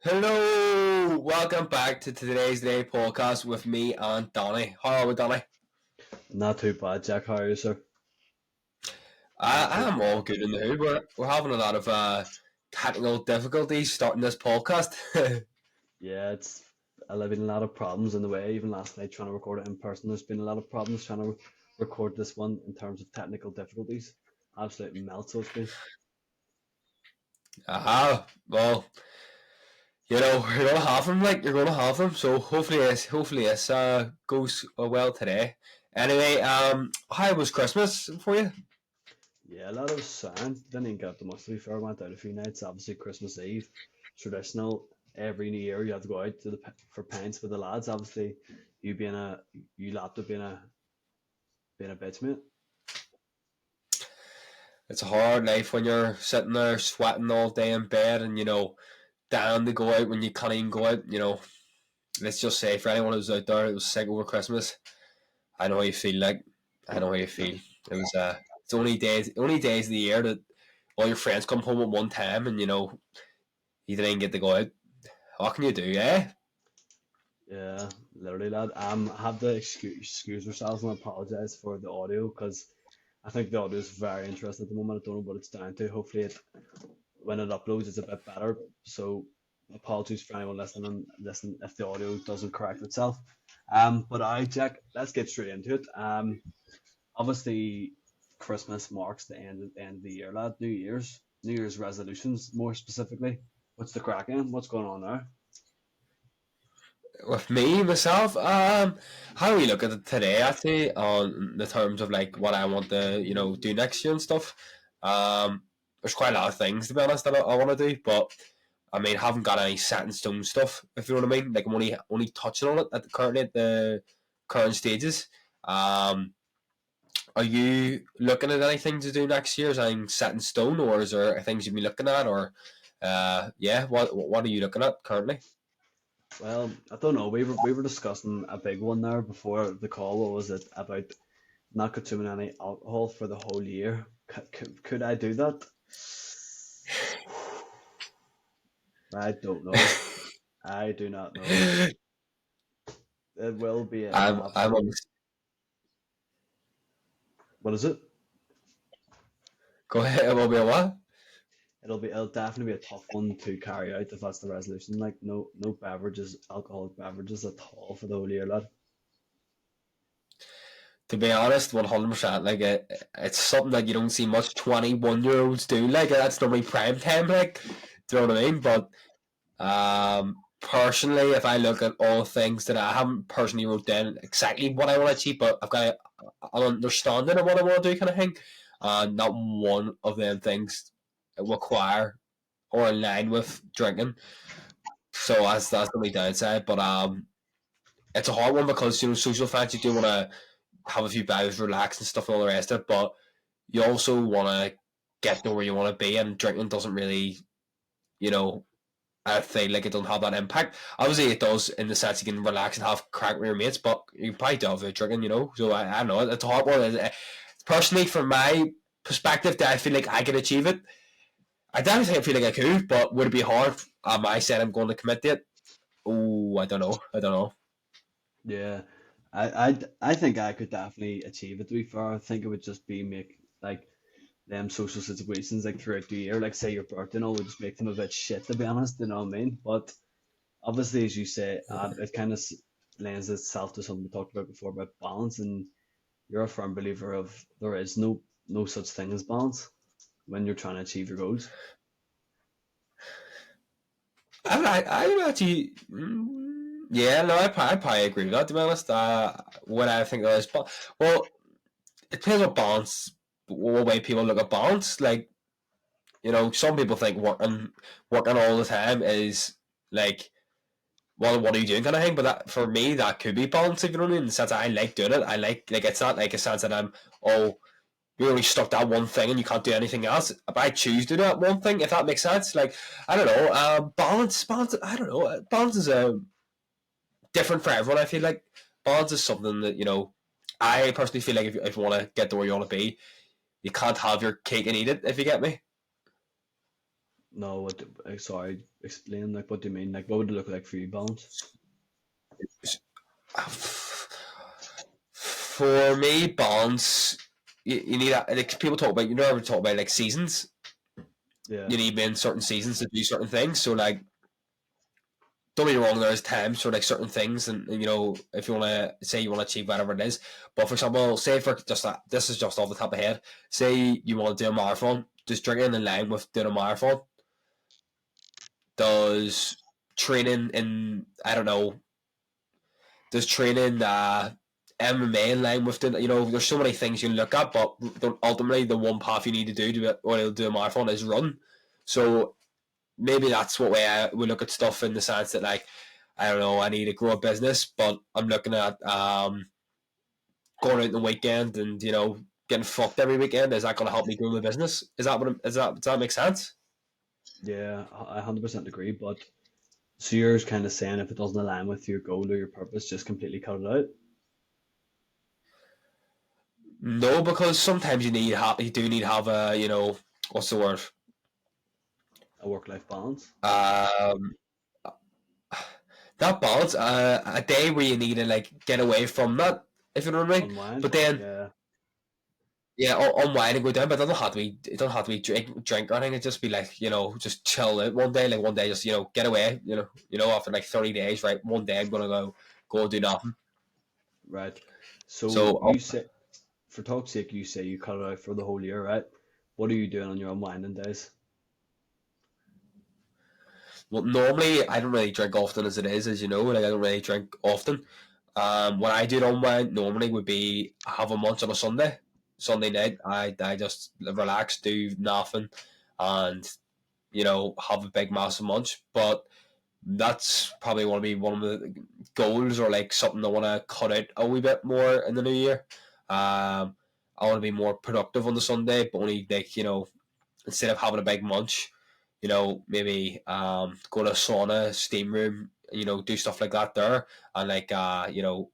Hello, welcome back to today's day podcast with me and Donny. How are we, Donny? Not too bad, Jack. How are you, sir? Not I too am all bad. good in the hood. We're having a lot of technical difficulties starting this podcast. Yeah, it's been a lot of problems in the way. Even last night, trying to record it in person, there's been a lot of problems trying to record this one in terms of technical difficulties. Absolute melt, so it's been. Well, you're gonna have them. Like you're gonna have them. So hopefully this goes well today. Anyway, how was Christmas for you? Yeah, a lot of sound. Didn't even get up to much to be fair. Went out a few nights. Obviously, Christmas Eve, traditional. Every New Year, you have to go out for pints with the lads. Obviously, you being a you lapped up being a bitch, mate. It's a hard life when you're sitting there sweating all day in bed, and down to go out when you can't even go out. Let's just say for anyone who's out there, it was sick over Christmas. I know how you feel. Like I know how you feel. It was it's only days of the year that all your friends come home at one time, and you didn't get to go out. What can you do? Eh? Yeah, literally, lad. Have to excuse yourselves and apologize for the audio because I think the audio is very interesting at the moment. I don't know what it's down to. Hopefully, when it uploads, it's a bit better. So, apologies for anyone listening. Listen, if the audio doesn't correct itself. But Jack, let's get straight into it. Obviously, Christmas marks the end of the year, lad. New Year's resolutions, more specifically. What's the crack in? What's going on there? With me myself, how do we look at it today? Actually, on the terms of like what I want to do next year and stuff. There's quite a lot of things to be honest that I want to do, but I mean, haven't got any set in stone stuff. If you know what I mean, like I'm only touching on it currently at the current stages. Um, are you looking at anything to do next year? Is anything set in stone, or is there things you've been looking at, or yeah, what are you looking at currently? Well, I don't know. We were discussing a big one there before the call. What was it about not consuming any alcohol for the whole year? Could I do that? I don't know. I do not know. It will be an I'm on. absolute. What is it? Go ahead. It will be a what? It'll definitely be a tough one to carry out if that's the resolution. Like no beverages, alcoholic beverages at all for the whole year, lad. To be honest, 100%. Like it's something that you don't see much 21-year-olds do. Like that's normally prime time. Like, do you know what I mean? But personally, if I look at all things that I haven't personally wrote down exactly what I want to achieve, but I've got an understanding of what I want to do, kind of thing. Not one of them things require or align with drinking. So that's the only downside. But it's a hard one because social facts you do want to have a few beers, relax and stuff and all the rest of it, but you also want to get to where you want to be, and drinking doesn't really, you know, I feel like it doesn't have that impact. Obviously, it does in the sense you can relax and have crack with your mates, but you can probably do it without drinking. So I don't know. It's a hard one. Personally, from my perspective, that I feel like I could achieve it. I definitely feel like I could, but would it be hard? I said I'm going to commit to it. Oh, I don't know. I don't know. Yeah, I think I could definitely achieve it. To be fair, I think it would just be make like them social situations like throughout the year, like say your birthday, and all would just make them a bit shit. To be honest, you know what I mean? But obviously, as you say, it kind of lends itself to something we talked about before about balance, and you're a firm believer of there is no such thing as balance when you're trying to achieve your goals. I actually, yeah, no, I probably agree with that. To be honest, what I think that is, but well, it depends on balance. What way people look at balance, like some people think working all the time is like, well, what are you doing, kind of thing. But that for me, that could be balance. If you know what I mean, in the sense that I like doing it. I like it's not like a sense that I'm you're only stuck to that one thing and you can't do anything else. But I choose to do that one thing, if that makes sense. Like I don't know, balance. I don't know. Balance is different for everyone. I feel like balance is something that I personally feel like if you want to get to where you want to be, you can't have your cake and eat it. If you get me. No, sorry, explain, like, what do you mean? Like, what would it look like for you, balance? For me, balance, you need like people talk about, you know, ever talk about like seasons. Yeah, You need in certain seasons to do certain things. So like, don't get me wrong, there's times for like certain things, and you know, if you want to say you want to achieve whatever it is. But for example, say for just that, this is just off the top of the head. Say you want to do a marathon, just drinking in line with doing a marathon. Does training in, I don't know, does training MMA in line with the, you know, there's so many things you can look at, but ultimately the one path you need to do to do a marathon is run. So maybe that's what way I would look at stuff, in the sense that like, I don't know, I need to grow a business, but I'm looking at going out in the weekend and, you know, getting fucked every weekend. Is that going to help me grow the business? Is that does that make sense? yeah, I 100% agree. But so you're kind of saying if it doesn't align with your goal or your purpose, just completely cut it out. No, because sometimes you do need to have a, you know, what's the word? A work-life balance, Um, that balance, a day where you need to like get away from that, if you know what I mean. unwind. But then, Yeah, yeah, unwind and go down. But it doesn't have to be. It doesn't have to be drink or anything. It just be like, you know, just chill out one day. Like one day, just, you know, get away. After like 30 days, right? One day I'm gonna go and do nothing. right. So So you say, for talk's sake, you say you cut it out for the whole year, right? What are you doing on your unwinding days? well, normally I don't really drink often as it is, as you know. Like I don't really drink often. What I do to unwind normally would be have a munch on a Sunday night. I just relax, do nothing, and you know, have a big massive munch. But that's probably want to be one of the goals, or like something I want to cut out a wee bit more in the new year. I want to be more productive on the Sunday, but only like, you know, instead of having a big munch, you know, maybe go to a sauna, steam room, you know, do stuff like that there, and like you know,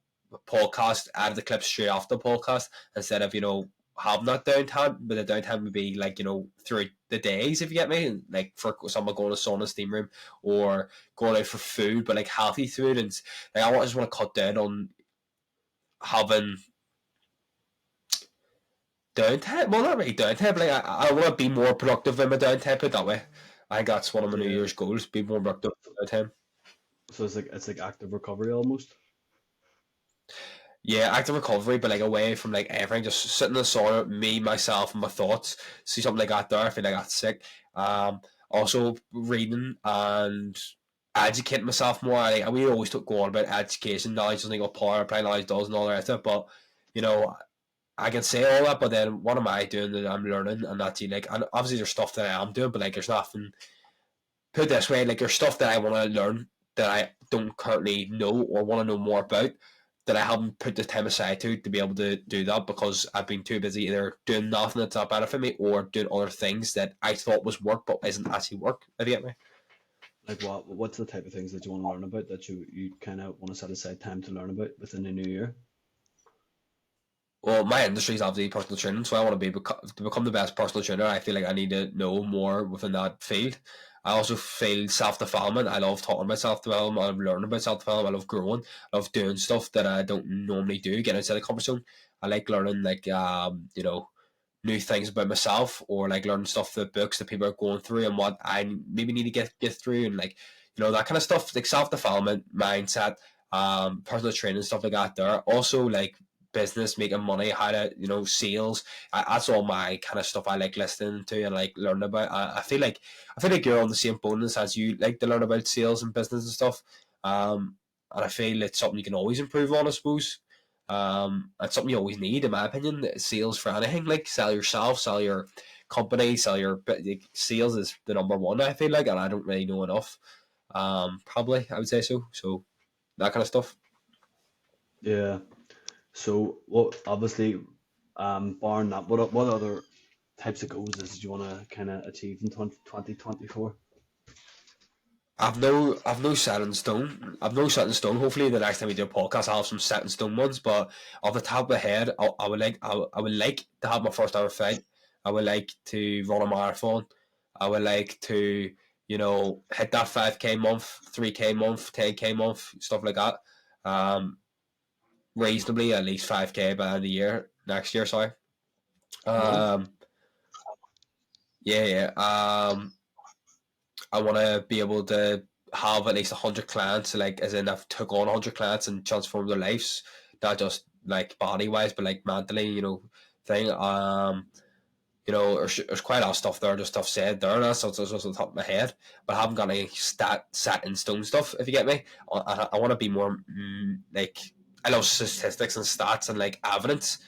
podcast, add the clips straight off the podcast, instead of, you know, having that downtime. But the downtime would be like, you know, through the days, if you get me. Like for someone going to sauna, steam room, or going out for food, but like healthy food, and like I just want to cut down on having downtime. Well, not really downtime, but like I want to be more productive in my downtime. Put it that way. I think that's one of my New Yeah. Year's goals: be more productive in my downtime. So it's like active recovery almost. Yeah, active recovery, but like away from like everything, just sitting in the sauna, me, myself, and my thoughts. See something like that there, I feel like that's sick. Also reading and educating myself more. We always talk go on about education, knowledge doesn't equal power, applying knowledge does, and all the rest of it. But you know, I can say all that, but then what am I doing that I'm learning? And that's like, and obviously there's stuff that I am doing, but like there's nothing. Put it this way, like there's stuff that I want to learn that I don't currently know or want to know more about, that I haven't put the time aside to be able to do that, because I've been too busy either doing nothing that's not benefit me, or doing other things that I thought was work but isn't actually work. If you get me? Like what's the type of things that you want to learn about that you kind of want to set aside time to learn about within the new year? Well, my industry is obviously personal training, so I want to become the best personal trainer. I feel like I need to know more within that field. I also feel self development. I love talking about self development. I love learning about self development. I love growing. I love doing stuff that I don't normally do. Get outside the comfort zone. I like learning, like you know, new things about myself, or like learning stuff, the books that people are going through, and what I maybe need to get through, and like, you know, that kind of stuff, like self development, mindset, personal training, stuff like that. There also like business, making money, how to, you know, sales. That's all my kind of stuff I like listening to and like learning about. I feel like you're on the same boat in the sense you like to learn about sales and business and stuff. And I feel it's something you can always improve on, I suppose. It's something you always need, in my opinion. Sales for anything, like sell yourself, sell your company, sell your, like, sales is the number one, I feel like, and I don't really know enough. Probably I would say so. So that kind of stuff. Yeah. So what obviously, barring that, what other types of goals is do you want to kind of achieve in 2024? I've no set in stone. I've no set in stone. Hopefully, the next time we do a podcast, I'll have some set in stone ones. But off the top of my head, I would like to have my first ever fight. I would like to run a marathon. I would like to, hit that 5K month, 3K month, 10K month, stuff like that. Reasonably, at least 5K by the end of the year, next year, sorry. Yeah. Yeah, yeah. I want to be able to have at least 100 clients, like as in I've took on 100 clients and transformed their lives, not just like body wise, but like mentally, thing. There's quite a lot of stuff there, just stuff said there, and that's just on the top of my head, but I haven't got any set in stone stuff, if you get me. I want to be more like, I love statistics and stats and like evidence.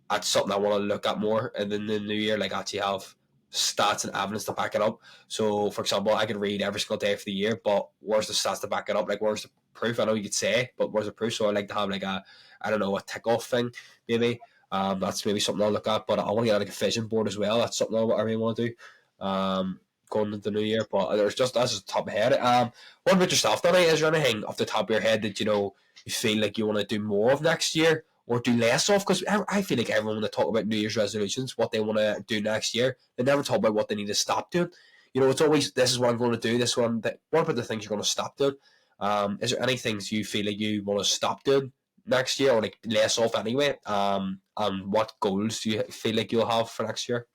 That's something I want to look at more in the new year, like actually have stats and evidence to back it up. So, for example, I could read every single day for the year, but where's the stats to back it up? Like, where's the proof? I know you could say, but where's the proof? So I like to have like I don't know, a tick off thing, maybe. That's maybe something I'll look at, but I want to get like a vision board as well. That's something I really want to do. Going into the new year, but that's just the top of my head. What about yourself, Danny? Is there anything off the top of your head that you feel like you want to do more of next year, or do less of? Because I feel like everyone when they talk about New Year's resolutions, what they want to do next year, they never talk about what they need to stop doing. It's always, this is what I'm going to do. This one. What about the things you're going to stop doing? Is there any things you feel like you want to stop doing next year, or like less of anyway? And what goals do you feel like you'll have for next year?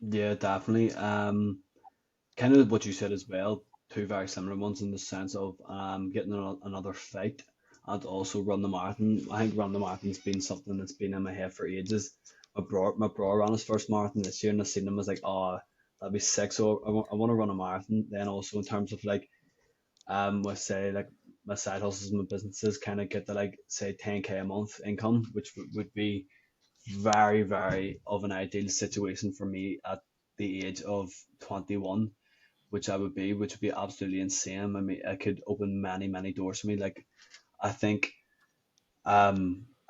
Yeah, definitely. Kind of what you said as well. Two very similar ones in the sense of getting another fight and also run the marathon. I think run the marathon's been something that's been in my head for ages. My bro ran his first marathon this year, and I seen him, I was like, oh, that'd be sick. So I want to run a marathon. Then also in terms of like let's say like my side hustles and my businesses, kind of get to like say 10K a month income, which would be very, very of an ideal situation for me at the age of 21, which would be absolutely insane. I mean, it could open many, many doors for me. Like, I think I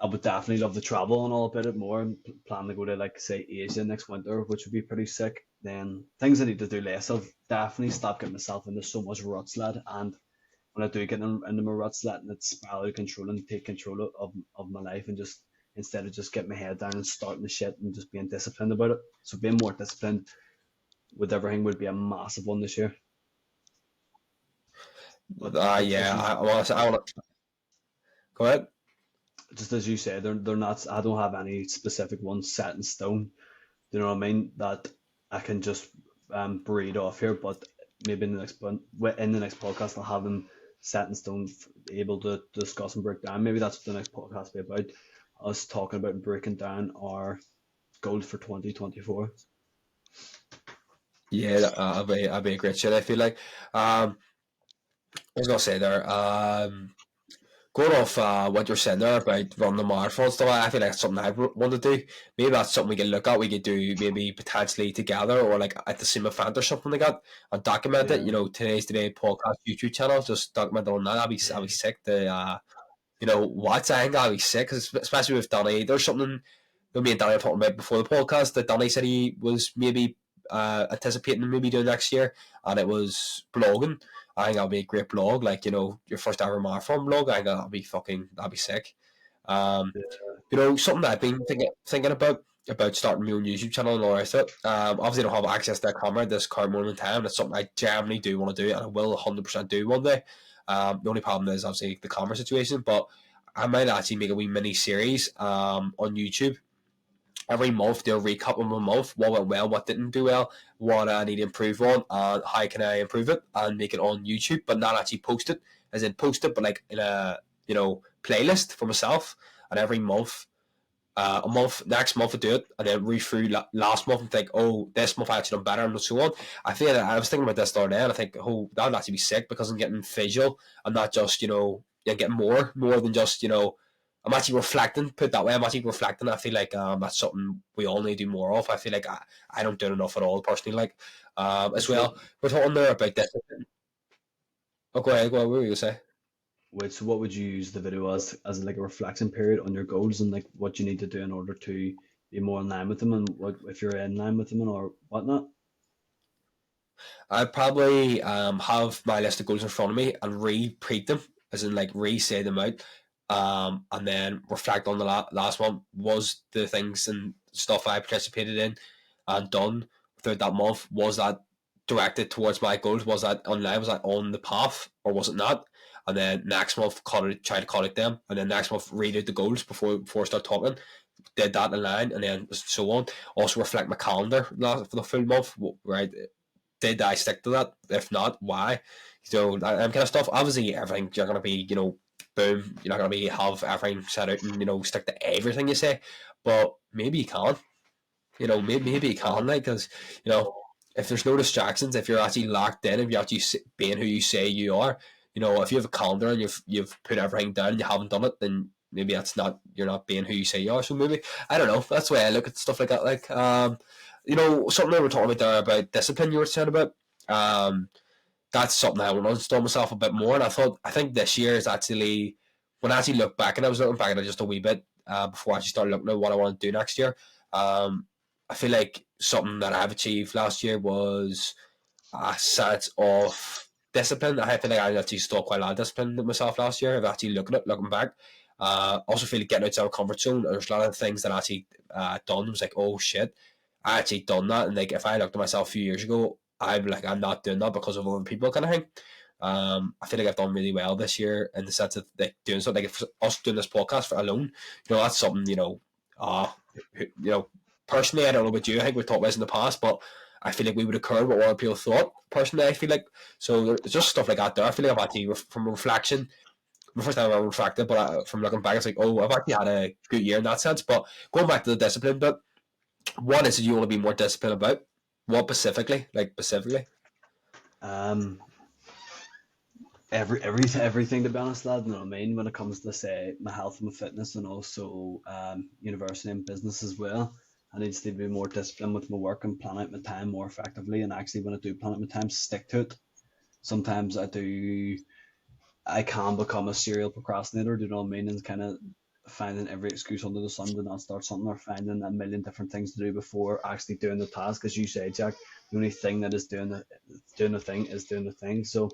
would definitely love to travel and all about it more, and plan to go to like say Asia next winter, which would be pretty sick. Then things I need to do less of, definitely stop getting myself into so much rut sled. And when I do get into my rut sled and it's spiral out of control, and take control of my life, and just instead of just getting my head down and starting the shit and just being disciplined about it. So being more disciplined with everything would be a massive one this year. But as Yeah, you I want to go ahead. just as you say, they're not. I don't have any specific ones set in stone. You know what I mean? That I can just breed off here. But maybe in the next podcast, I'll have them set in stone, able to discuss and break down. Maybe that's what the next podcast will be about. Us talking about breaking down our goals for 2024. Yeah, I'll be a great shit. I feel like. I was gonna say there. Going off what you're saying there about running the marathon and stuff, I feel like it's something I want to do. Maybe that's something we can look at. We could do maybe potentially together, or like at the same event or something like that, and document it. Yeah, Today's Today podcast YouTube channel, just document on that. I'll be sick to what I think I'll be sick, 'cause especially with Danny. There's something that me and Danny were talking about before the podcast that Danny said he was maybe anticipating maybe doing next year, and it was blogging. I think that'll be a great blog, like your first ever marathon blog. I think that'll be sick. Um, something that I've been thinking about starting my own YouTube channel and all the rest of it. Obviously, I don't have access to that camera at this current moment in time. It's something I genuinely do want to do, and I will 100% do one day. The only problem is obviously the camera situation, but I might actually make a wee mini series on YouTube every month. Do a recap of my month, what went well, what didn't do well, what I need to improve on, and how can I improve it, and make it on YouTube, but not actually post it, as in post it, but like in a playlist for myself. And every month, next month I do it, and then read through last month and think, oh, this month I actually done better, and so on. I feel that I was thinking about this the other day, and I think, oh, that'd actually be sick, because I'm getting visual and not just getting more than just I'm actually reflecting. Put it that way, I'm actually reflecting. I feel like that's something we all need to do more of. I feel like I don't do it enough at all personally. Like as which what well, we're talking there about this. Oh, go ahead. What were you gonna say? which what would you use the video as like a reflection period on your goals and like what you need to do in order to be more in line with them, and what if you're in line with them or whatnot? I probably have my list of goals in front of me and repeat them, as in like re-say them out, and then reflect on the last one. Was the things and stuff I participated in and done throughout that month? Was that directed towards my goals? Was that online? Was that on the path, or was it not? And then next month, try to correct them, and then next month read out the goals before I start talking. Did that in line, and then so on. Also reflect my calendar for the full month. Right? Did I stick to that? If not, why? So that kind of stuff. Obviously, everything you're gonna be, boom. You're not gonna be have everything set out and stick to everything you say, but maybe you can. Maybe you can, like, because if there's no distractions, if you're actually locked in, if you're actually being who you say you are, if you have a calendar and you've put everything down and you haven't done it, then maybe you're not being who you say you are. So maybe, I don't know. That's the way I look at stuff like that. Like, something we were talking about there about discipline. You were saying about, that's something I want to install myself a bit more. And I think this year is actually, when I actually look back, and I was looking back at it just a wee bit before I actually started looking at what I want to do next year. I feel like something that I've achieved last year was a sense of discipline. I feel like I actually still quite a lot of discipline with myself last year. I've actually looking back. Also feel like getting outside of comfort zone. There's a lot of things that I actually done. It was like, oh shit, I actually done that. And like, if I looked at myself a few years ago, I'm like, I'm not doing that because of other people kind of thing. I feel like I've done really well this year in the sense of like doing something. Like, if us doing this podcast for alone, that's something, personally, I don't know about you. I think we've talked about this in the past, but I feel like we would have cared what other people thought. Personally, I feel like, so it's just stuff like that there. I feel like I've actually, from reflection, the first time I reflected, but from looking back, it's like, oh, I've actually had a good year in that sense. But going back to the discipline bit, what is it you want to be more disciplined about? What specifically? Like, specifically? Um, everything, to be honest, lad. You know what I mean? When it comes to, say, my health and my fitness, and also university and business as well, I need to be more disciplined with my work and plan out my time more effectively. And actually, when I do plan out my time, stick to it. Sometimes I can become a serial procrastinator. Do you know what I mean? And kind of finding every excuse under the sun to not start something, or finding a million different things to do before actually doing the task. As you say, Jack, the only thing that is doing the thing is doing the thing. So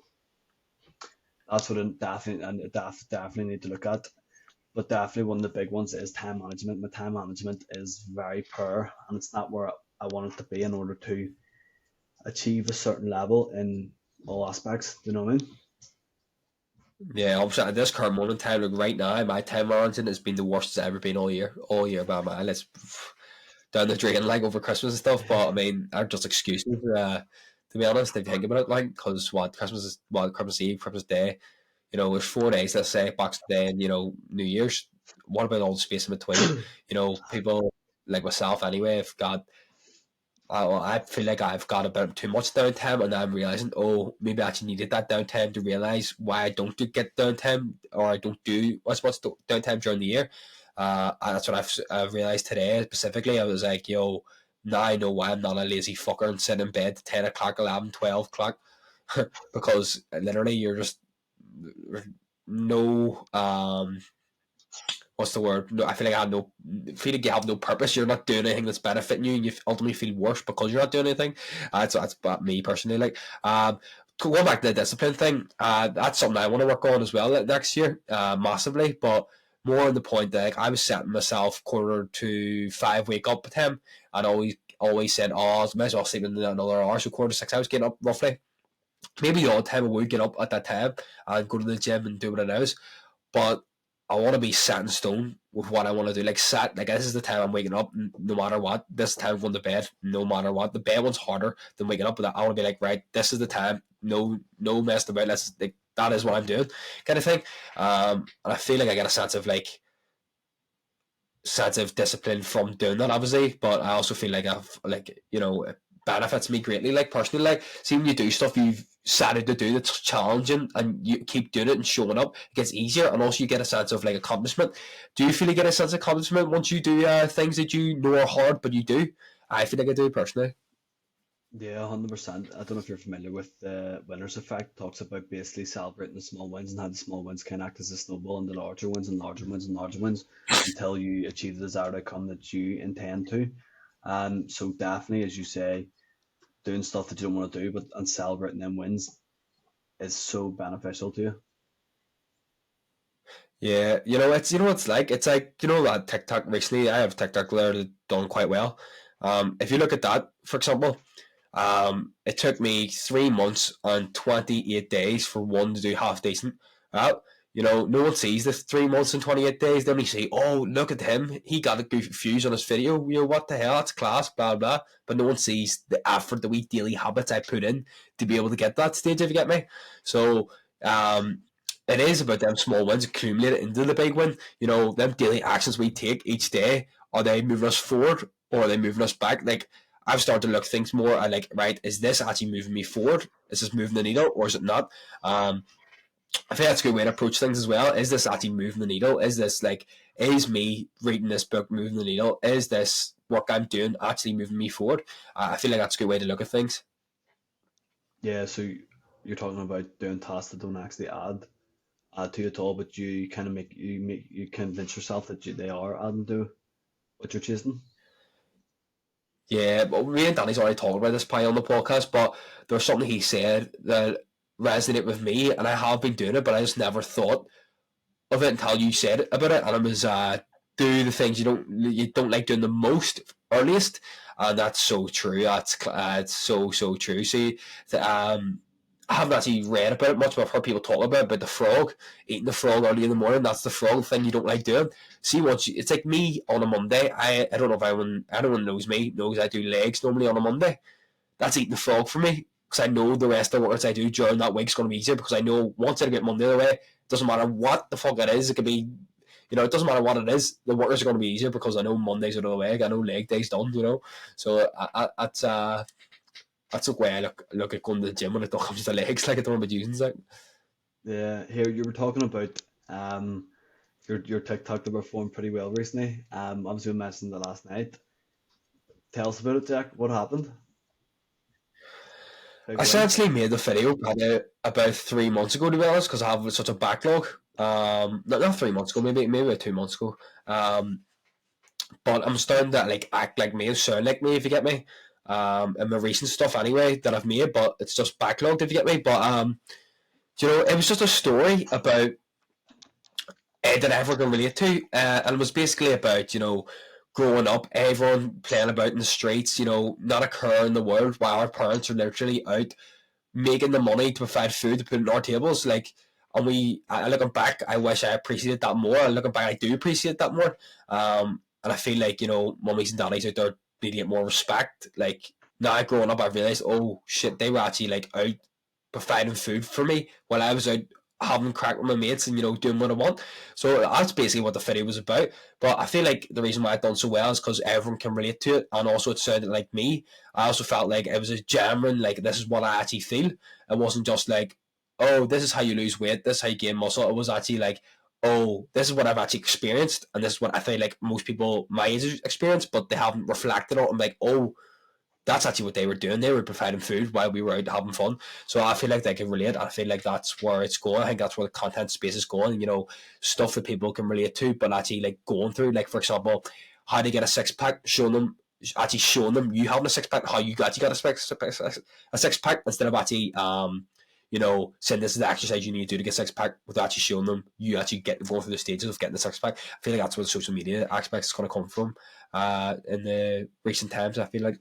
that's what I definitely need to look at. But definitely one of the big ones is time management. My time management is very poor, and it's not where I want it to be in order to achieve a certain level in all aspects. Do you know what I mean? Yeah, obviously at this current moment in time, like right now, my time management has been the worst it's ever been all year by man. It's down the drain like over Christmas and stuff. But I mean, they're just excuses. To be honest, if you think about it, like, because Christmas Eve, Christmas Day, there's 4 days. Let's say Boxing Day and New Year's. What about all the space in between? People like myself anyway have got. I feel like I've got a bit too much downtime, and I'm realizing, oh, maybe I actually needed that downtime to realize why I don't get downtime, or I don't do what's downtime during the year. And that's what I've realized today specifically. I was like, yo, now I know why I'm not a lazy fucker and sit in bed 10 o'clock, 11, 12 o'clock, because literally you're just no what's the word? No, I feel like feel like you have no purpose. You're not doing anything that's benefiting you, and you ultimately feel worse because you're not doing anything. That's about me personally. Like, going back to the discipline thing, that's something I want to work on as well next year, massively. But more on the point that, like, I was setting myself 4:45 wake up time, and always said, oh, I might as well sleep in another hour, so 4 to 6 hours, getting up roughly. Maybe the odd time I would get up at that time and go to the gym and do what it is, but I want to be set in stone with what I want to do. Like, this is the time I'm waking up, no matter what. This time I'm going to bed, no matter what. The bed one's harder than waking up, but I want to be like, right, this is the time. No messing about. That is what I'm doing, kind of thing. And I feel like I get a sense of discipline from doing that, obviously. But I also feel like it benefits me greatly. Like, personally, like, see, when you do stuff you've started to do that's challenging, and you keep doing it and showing up, it gets easier, and also you get a sense of, like, accomplishment. Do you feel you get a sense of accomplishment once you do things that you know are hard but you do? I feel like I do, personally. Yeah, 100%. I don't know if you're familiar with the winners effect. Talks about basically celebrating the small wins, and how the small wins can act as a snowball into larger wins and larger wins and larger wins until you achieve the desired outcome that you intend to. So definitely, as you say, doing stuff that you don't want to do, and celebrating them wins is so beneficial to you. Yeah, it's like that TikTok recently. I have TikTok there that done quite well. If you look at that, for example, it took me 3 months and 28 days for one to do half decent. No one sees the 3 months and 28 days. They only say, "Oh, look at him! He got a good views on his video. What the hell? That's class." Blah blah. But no one sees the effort, the wee daily habits I put in to be able to get that stage. If you get me, so um, it is about them small wins accumulated into the big win. Them daily actions we take each day, are they moving us forward or are they moving us back? Like, I've started to look things more. I like, right, is this actually moving me forward? Is this moving the needle or is it not? I think that's a good way to approach things as well. Is this actually moving the needle? Is this like, is me reading this book moving the needle? Is this work I'm doing actually moving me forward? I feel like that's a good way to look at things. Yeah, so you're talking about doing tasks that don't actually add to you at all, but you kind of you convince yourself that they are adding to what you're chasing. Yeah, but me and Danny's already talked about this probably on the podcast, but there was something he said that resonated with me, and I have been doing it, but I just never thought of it until you said it about it, and it was do the things you don't like doing the most earliest, and that's so true. That's it's so true. See, I haven't actually read about it much, but I've heard people talk about the frog, eating the frog early in the morning. That's the frog thing you don't like doing. See, it's like me on a Monday. I don't know if anyone knows me knows I do legs normally on a Monday. That's eating the frog for me because I know the rest of the workouts I do during that week's going to be easier because I know once I get Monday out of the way, it doesn't matter what the fuck it is. It could be, it doesn't matter what it is. The workouts are going to be easier because I know Mondays out of the way. I know leg days done. So that's the way I look at going to the gym when it comes to legs. Like I don't know about using it. Yeah, here you were talking about your TikTok that performed pretty well recently. Obviously we mentioned the last night. Tell us about it, Jack. What happened? Big I win. essentially made the video probably about 3 months ago, to be honest, because I have such a backlog. Not 3 months ago, maybe about 2 months ago. But I'm starting to like act like me and sound like me, if you get me. And my recent stuff anyway that I've made, but it's just backlogged, if you get me. But it was just a story about that everyone can relate to, and it was basically about growing up, everyone playing about in the streets, not a care in the world, while our parents are literally out making the money to provide food to put on our tables. Like, and looking back, I wish I appreciated that more. And looking back, I do appreciate that more. And I feel like mummies and daddies out there need to get more respect. Like, now growing up, I realized, oh shit, they were actually like out providing food for me while I was out having crack with my mates and doing what I want. So that's basically what the video was about. But I feel like the reason why I done so well is because everyone can relate to it, and also it sounded like me. I also felt like it was a genuine, like, this is what I actually feel. It wasn't just like, oh, this is how you lose weight, this is how you gain muscle. It was actually like, oh, this is what I've actually experienced, and this is what I feel like most people my age experience, but they haven't reflected on it. I'm like, oh, that's actually what they were doing. They were providing food while we were out having fun. So I feel like they can relate. I feel like that's where it's going. I think that's where the content space is going. Stuff that people can relate to, but actually like going through, like for example, how to get a six pack, showing them you having a six pack, how you actually got a six pack instead of actually saying this is the exercise you need to do to get six pack, with actually showing them you actually going through the stages of getting the six pack. I feel like that's where the social media aspect is going to come from. In the recent times, I feel like.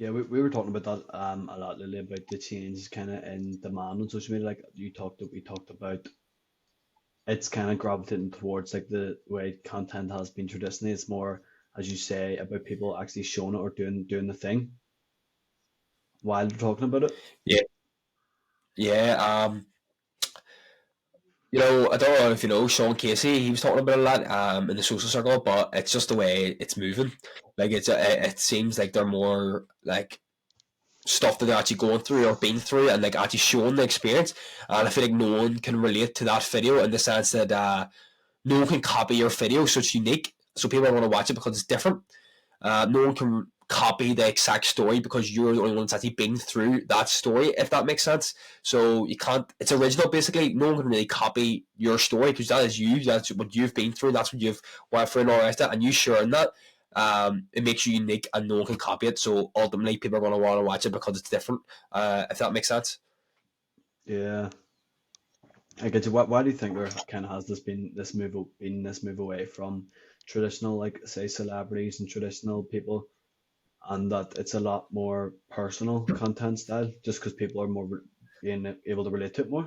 Yeah, we were talking about that a lot, Lily, about the changes kind of in demand on social media. Like we talked about, it's kind of gravitating towards like the way content has been traditionally. It's more, as you say, about people actually showing it or doing the thing while they're talking about it. Yeah, yeah. I don't know if you know Sean Casey. He was talking about a lot in the social circle, but it's just the way it's moving. Like it seems like they're more like stuff that they're actually going through or been through, and like actually showing the experience. And I feel like no one can relate to that video in the sense that no one can copy your video, so it's unique. So people want to watch it because it's different. No one can copy the exact story because you're the only one that's actually been through that story, if that makes sense. So you can't, it's original basically. No one can really copy your story because that is you, that's what you've been through, that's what you've went through and all the rest of it, and you sharing that. It makes you unique and no one can copy it. So ultimately, people are going to want to watch it because it's different, if that makes sense. Yeah. I get you. Why do you think there kind of has this move away from traditional, like say, celebrities and traditional people? and that it's a lot more personal content style, just because people are more being able to relate to it more.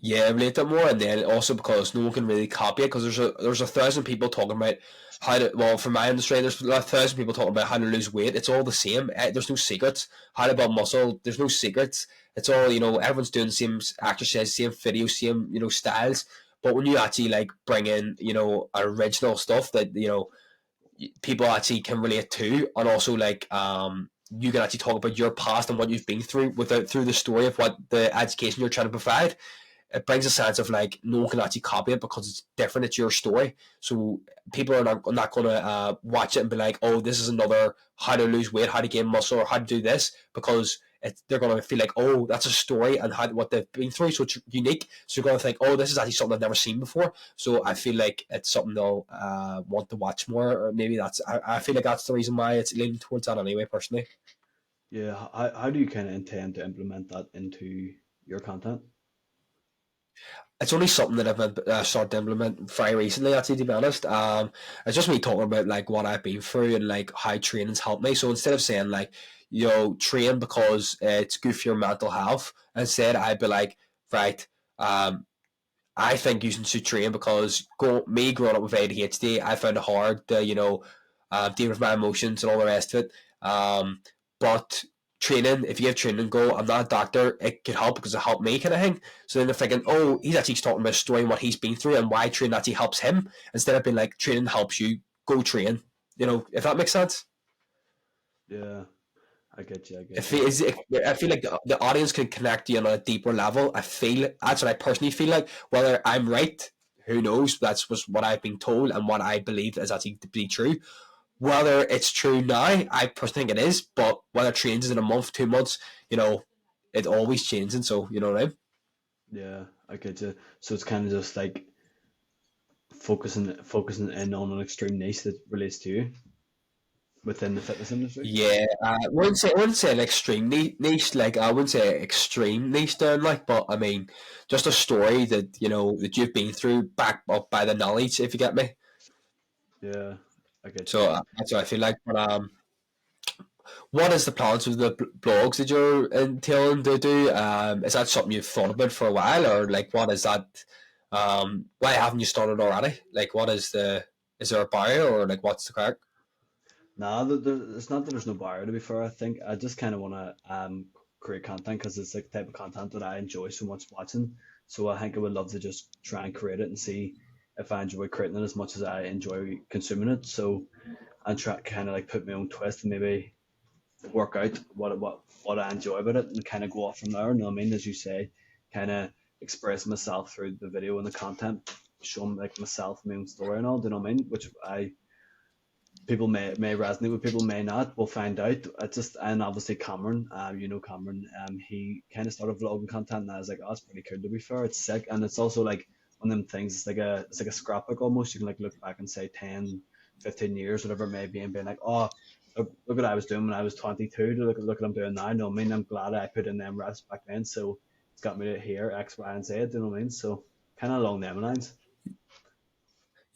Yeah, relate it more, and then also because no one can really copy it because there's a thousand people talking about how to, well, for my industry there's a thousand people talking about how to lose weight. It's all the same. There's no secrets. How to build muscle. There's no secrets. It's all, everyone's doing the same exercise, same videos, same styles. But when you actually like bring in original stuff that people actually can relate to, and also like you can actually talk about your past and what you've been through without through the story of what the education you're trying to provide. It brings a sense of like no one can actually copy it because it's different. It's your story, so people are not going to watch it and be like, oh, this is another how to lose weight, how to gain muscle, or how to do this, because they're going to feel like, oh, that's a story and how what they've been through, so it's unique. So you're going to think, oh, this is actually something I've never seen before. So I feel like it's something they'll want to watch more, or maybe I feel like that's the reason why it's leaning towards that anyway, personally. Yeah, how do you kind of intend to implement that into your content? It's only something that I've started to implement very recently, actually, to be honest. It's just me talking about like what I've been through and like how training's helped me. So instead of saying like, train because it's good for your mental health, instead I'd be like, right, um, I think you should train because me growing up with ADHD, I found it hard to, deal with my emotions and all the rest of it. But training, if you have training goal, I'm not a doctor, it could help because it helped me kind of thing. So then they're thinking, oh, he's actually talking about a story and what he's been through and why training actually helps him, instead of being like, training helps you, go train. If that makes sense. Yeah, I get you. I It get you. feels, I feel like the audience can connect you on a deeper level. I feel that's what I personally feel like. Whether I'm right, who knows? That's was what I've been told and what I believe is actually to be true. Whether it's true now, I personally think it is. But whether it changes in a month, 2 months, it always changing. So you know what I mean? Yeah, I get you. So it's kind of just like focusing in on an extreme niche that relates to you within the fitness industry. Yeah, I wouldn't say an extreme niche. Like I wouldn't say extreme niche down. Like, but I mean, just a story that that you've been through, backed up by the knowledge. If you get me. Yeah, I get you. So that's what I feel like. But what is the plans with the blogs that you're intending to do? Is that something you've thought about for a while, or like what is that? Why haven't you started already? Like, what is is there a barrier, or like what's the crack? Nah, it's not that there's no barrier. To be fair, I think I just kind of want to create content because it's like the type of content that I enjoy so much watching. So I think I would love to just try and create it and see if I enjoy creating it as much as I enjoy consuming it. So I try kind of like put my own twist and maybe work out what I enjoy about it and kind of go off from there. You know what I mean? As you say, kind of express myself through the video and the content, show them like myself, my own story and all. Do you know what I mean? Which I people may resonate with, people may not. We'll find out. It's just, and obviously Cameron, Cameron, he kind of started vlogging content, and I was like, oh, it's pretty cool. To be fair, it's sick, and it's also like one of them things. It's like a scrapbook almost. You can like look back and say 10, 15 years, whatever it may be, and being like, oh, look what I was doing when I was 22. Look what I'm doing now. No, I mean, I'm glad I put in them reps back then. So it's got me to here X, Y, and Z. You know what I mean? So kind of along them lines.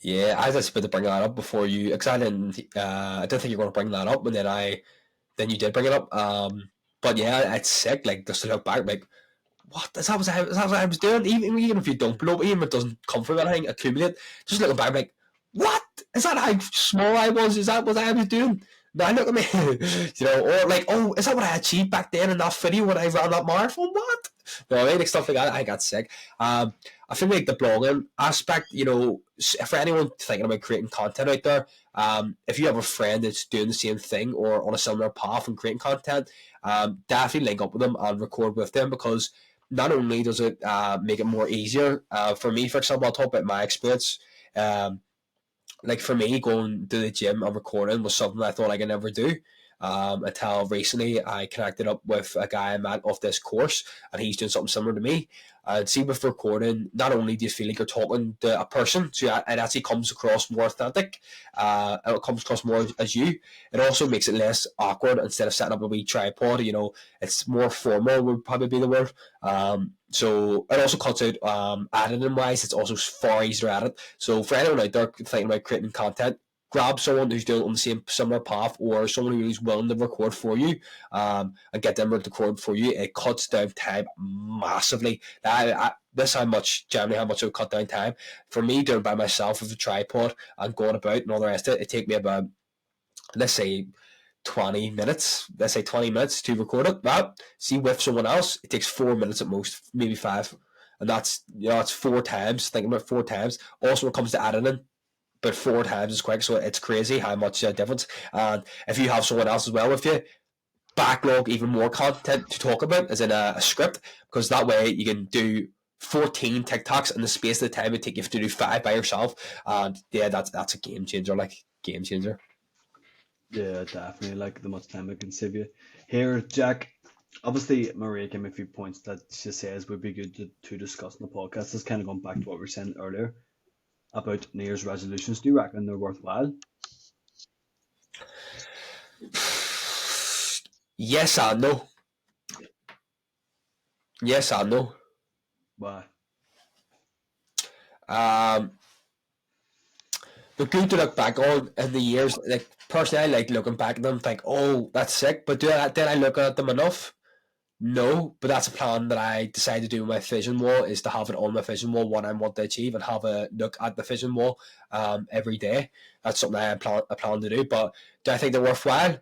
Yeah, I was just about to bring that up before you, because I didn't think you were going to bring that up, and then you did bring it up. But yeah, it's sick. Like just to look back, like what is that what I was doing? Even if you don't blow, even if it doesn't come from anything, accumulate. Just looking back, like what is that? How small I was? Is that what I was doing? Now look at me, or like, oh, is that what I achieved back then in that video when I ran that marathon? What? No, I mean, like stuff like that. I got sick. I feel like the blogging aspect, for anyone thinking about creating content out there, if you have a friend that's doing the same thing or on a similar path and creating content, definitely link up with them and record with them, because not only does it make it more easier for me, for example, I'll talk about my experience. Um, like for me, going to the gym and recording was something I thought I could never do. Until recently, I connected up with a guy I met off this course, and he's doing something similar to me. And see, with recording, not only do you feel like you're talking to a person, so it actually comes across more authentic. It comes across more as you. It also makes it less awkward instead of setting up a wee tripod. It's more formal would probably be the word. So it also cuts out editing wise. It's also far easier at it. So for anyone out there thinking about creating content, grab someone who's doing it on the same similar path, or someone who's willing to record for you, and get them to record for you. It cuts down time massively. This how much it would cut down time. For me, doing it by myself with a tripod and going about and all the rest of it, it take me about, let's say, 20 minutes. Let's say 20 minutes to record it. But see, with someone else, it takes 4 minutes at most, maybe 5. And that's, it's 4 times. Think about 4 times. Also, when it comes to editing, but 4 times as quick. So it's crazy how much difference. And if you have someone else as well with you, backlog even more content to talk about, as in a script, because that way you can do 14 TikToks in the space of the time it take you to do 5 by yourself. And yeah, that's a game changer. Game changer. Yeah, definitely. Like the much time it can save you. Here, Jack. Obviously, Maria gave me a few points that she says would be good to discuss in the podcast. It's kind of going back to what we were saying earlier about New Year's resolutions. Do you reckon they're worthwhile? Yes and no. Yes and no. Why? They're good to look back on in the years. Like, personally, I like looking back at them, think, oh, that's sick. But did I look at them enough? No, but that's a plan that I decided to do with my vision wall, is to have it on my vision wall what I want to achieve, and have a look at the vision wall every day. That's something I plan to do. But do I think they're worthwhile?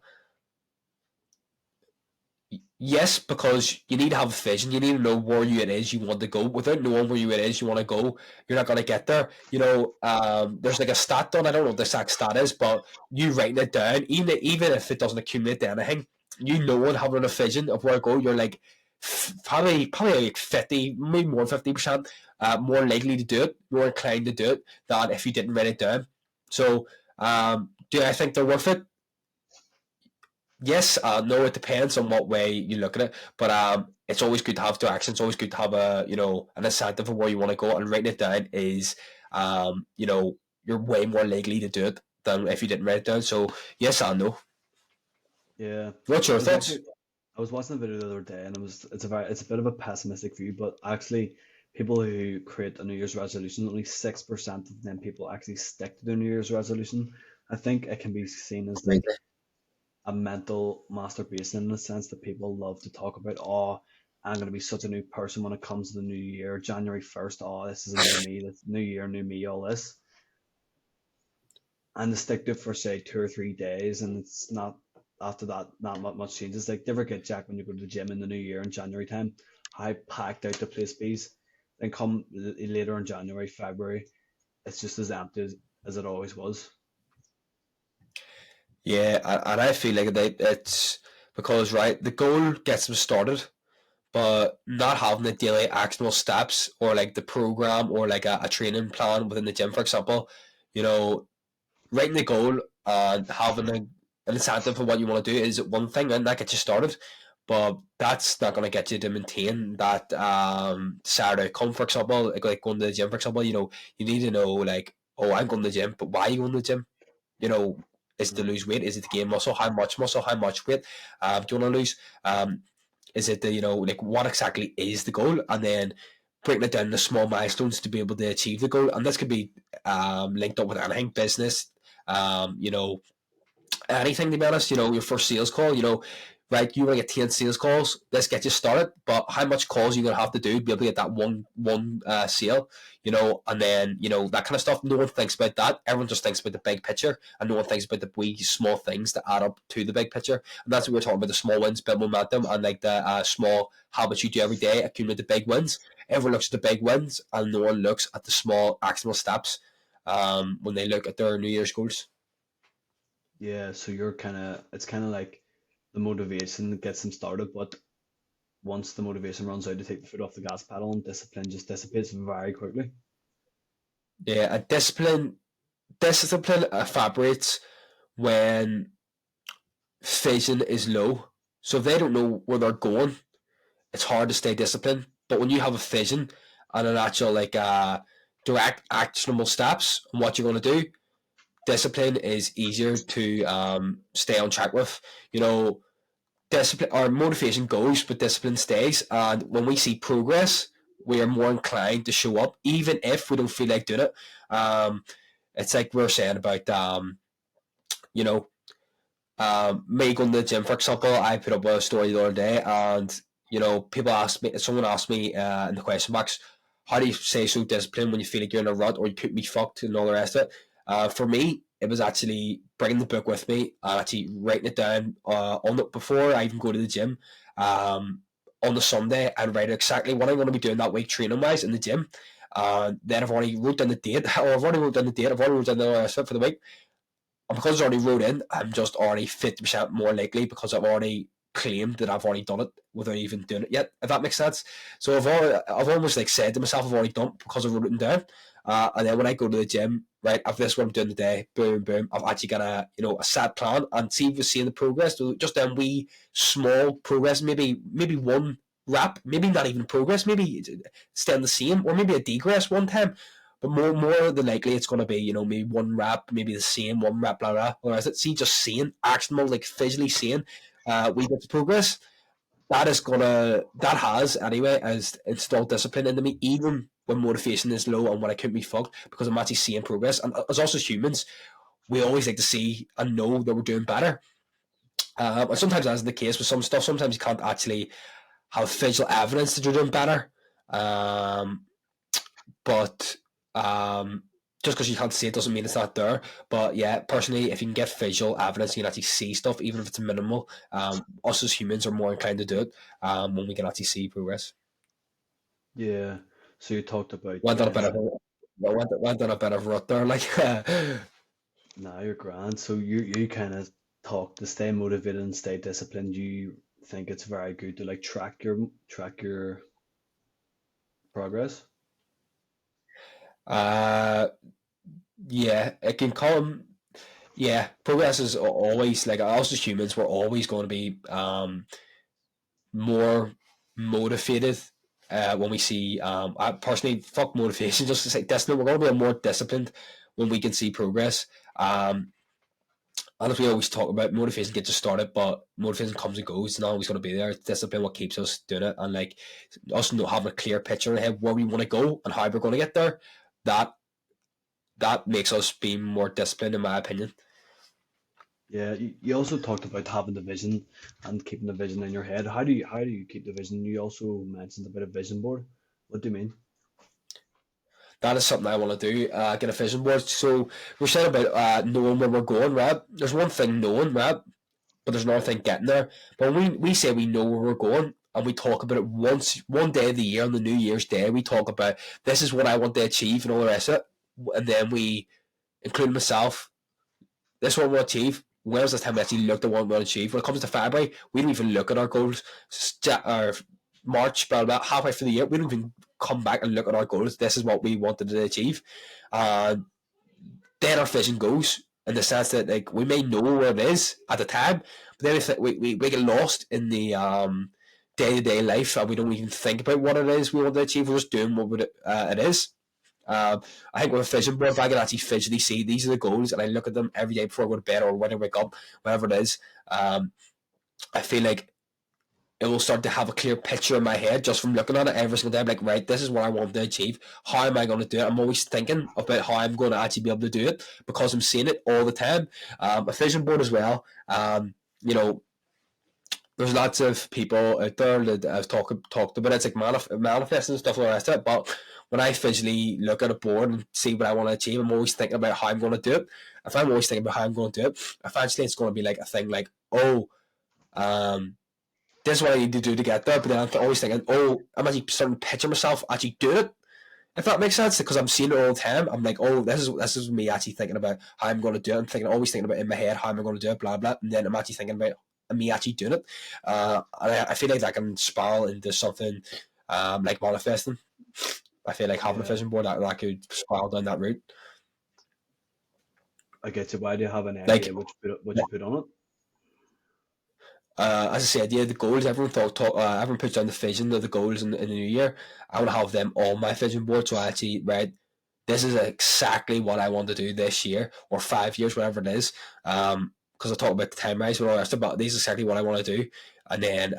Yes, because you need to have a vision. You need to know where it is you want to go. Without knowing where it is you want to go, you're not going to get there. There's like a stat done. I don't know what the exact stat is, but you writing it down, even if it doesn't accumulate to anything, and having a vision of where to go, you're like probably like 50, maybe more than 50% more likely to do it, more inclined to do it than if you didn't write it down. So, do I think they're worth it? Yes, no, it depends on what way you look at it, but it's always good to have direction. It's always good to have an incentive of where you want to go, and writing it down is, you're way more likely to do it than if you didn't write it down. So yes and no. Yeah. What's your thoughts? I was watching a video the other day, and it's a bit of a pessimistic view, but actually, people who create a New Year's resolution, only 6% of them people actually stick to their New Year's resolution. I think it can be seen as like a mental masturbation, in the sense that people love to talk about, oh, I'm going to be such a new person when it comes to the new year, January 1st, oh, this is a new me, this new year, new me, all this. And they stick to it for, say, 2 or 3 days, and it's not, after that, not much changes. Like, never get, Jack, when you go to the gym in the new year in January time, how packed out the place be. Then come later in January, February, it's just as empty as it always was. Yeah, and I feel like it's because, right, the goal gets them started, but not having the daily actionable steps, or like the program, or like a training plan within the gym, for example, writing the goal and having an incentive for what you want to do is one thing, and that gets you started. But that's not going to get you to maintain that desired outcome. For example, like going to the gym, for example, you need to know, like, oh, I'm going to the gym, but why are you going to the gym? Is it to lose weight? Is it to gain muscle? How much muscle? How much weight do you want to lose? Is it like, what exactly is the goal? And then breaking it down into small milestones to be able to achieve the goal. And this could be linked up with anything, business, anything, to be honest. Your first sales call, right, you want to get 10 sales calls, let's get you started, but how much calls are you going to have to do to be able to get that one sale, and then, that kind of stuff. No one thinks about that. Everyone just thinks about the big picture, and no one thinks about the wee small things that add up to the big picture. And that's what we're talking about, the small wins build momentum, and like the small habits you do every day accumulate the big wins. Everyone looks at the big wins, and no one looks at the small actionable steps when they look at their New Year's goals. Yeah, so it's kind of like the motivation that gets them started, but once the motivation runs out, to take the foot off the gas pedal, and discipline just dissipates very quickly. Yeah, a discipline evaporates when vision is low. So if they don't know where they're going, it's hard to stay disciplined. But when you have a vision and an actual, like, direct actionable steps on what you're going to do, discipline is easier to stay on track with. Discipline or motivation goes, but discipline stays. And when we see progress, we are more inclined to show up, even if we don't feel like doing it. It's like we were saying about you know, me going to the gym, for example, I put up a story the other day, and someone asked me in the question box, how do you stay so disciplined when you feel like you're in a rut or you put me fucked and all the rest of it? For me, it was actually bringing the book with me and actually writing it down on it before I even go to the gym. On the Sunday, and write exactly what I'm going to be doing that week training wise in the gym. Then I've already wrote down the date, or I've already wrote down the date, I've already wrote down the rest of it for the week. And because it's already wrote in, I'm just already 50% more likely because I've already claimed that I've already done it without even doing it yet, if that makes sense. So I've almost like said to myself I've already done it because I've written it down. And then when I go to the gym, right, I've this what I'm doing today, boom, boom, I've actually got a set plan and see if we're seeing the progress. So just then wee small progress, maybe one rep, maybe not even progress, maybe staying the same, or maybe a degress one time. But more than likely, it's going to be, maybe one rep, maybe the same one rep, blah, blah. Whereas it's see, just seeing, actionable, like physically seeing we get progress, that has, anyway, as installed discipline into me, even when motivation is low and when I couldn't be fucked, because I'm actually seeing progress. And as also humans, we always like to see and know that we're doing better. And sometimes that's the case with some stuff. Sometimes you can't actually have visual evidence that you're doing better. But just because you can't see it doesn't mean it's not there. But yeah, personally, if you can get visual evidence, you can actually see stuff, even if it's minimal. Us as humans are more inclined to do it when we can actually see progress. Yeah. So you talked about Went on a bit of went on a bit of rut there, like. now you're grand. So you kind of talk to stay motivated and stay disciplined. You think it's very good to like track your progress? uh, yeah, it can come. Yeah, progress is always like us as humans. We're always going to be more motivated when we see. I personally fuck motivation. Just to say, discipline. We're going to be more disciplined when we can see progress. And as we always talk about, motivation gets us started, but motivation comes and goes. It's not always going to be there. It's discipline what keeps us doing it, and like us not having a clear picture in the head where we want to go and how we're going to get there. That that makes us be more disciplined, in my opinion. Yeah. You also talked about having the vision and keeping the vision in your head. How do you keep the vision? You also mentioned about a vision board. What do you mean? That is something I want to do. Get a vision board. So we're saying about knowing where we're going, right? There's one thing knowing, right? But there's another thing getting there. But when we say we know where we're going and we talk about it one day of the year, on the New Year's Day, we talk about this is what I want to achieve and all the rest of it. And then we, including myself, this is what we want to achieve. When was the time we actually looked at what we want to achieve? When it comes to February, we don't even look at our goals. Or March, blah, blah, halfway through the year, we don't even come back and look at our goals. This is what we wanted to achieve. And then our vision goes, in the sense that like we may know where it is at the time, but then if we get lost in the day to day life and we don't even think about what it is we want to achieve. We're just doing what it is. I think with a vision board, if I can actually visually see these are the goals and I look at them every day before I go to bed or when I wake up, whatever it is, I feel like it will start to have a clear picture in my head just from looking at it every single day. I'm like, right, this is what I want to achieve. How am I going to do it? I'm always thinking about how I'm going to actually be able to do it because I'm seeing it all the time. A vision board as well. You know, there's lots of people out there that I've talked about it. It's like manifesting and stuff like that. But when I visually look at a board and see what I want to achieve, I'm always thinking about how I'm going to do it. If I'm always thinking about how I'm going to do it, eventually it's going to be like a thing like, oh, um, this is what I need to do to get there. But then I'm always thinking, oh, I'm actually starting to picture myself actually doing it. If that makes sense, because I'm seeing it all the time. I'm like, oh, this is me actually thinking about how I'm going to do it. I'm always thinking about in my head how am I going to do it, blah blah. And then I'm actually thinking about me actually doing it. And I feel like that can spiral into something like manifesting. I feel like having a Yeah, vision board that could spiral down that route. I get you. Why do you have any Like idea what you put on it? as I said, yeah, the goals everyone everyone puts down the vision of the goals in the new year. I want to have them on my vision board, so I actually right. This is exactly what I want to do this year or 5 years, whatever it is. Because I talk about the time rise and all that stuff, but this is exactly what I want to do. And then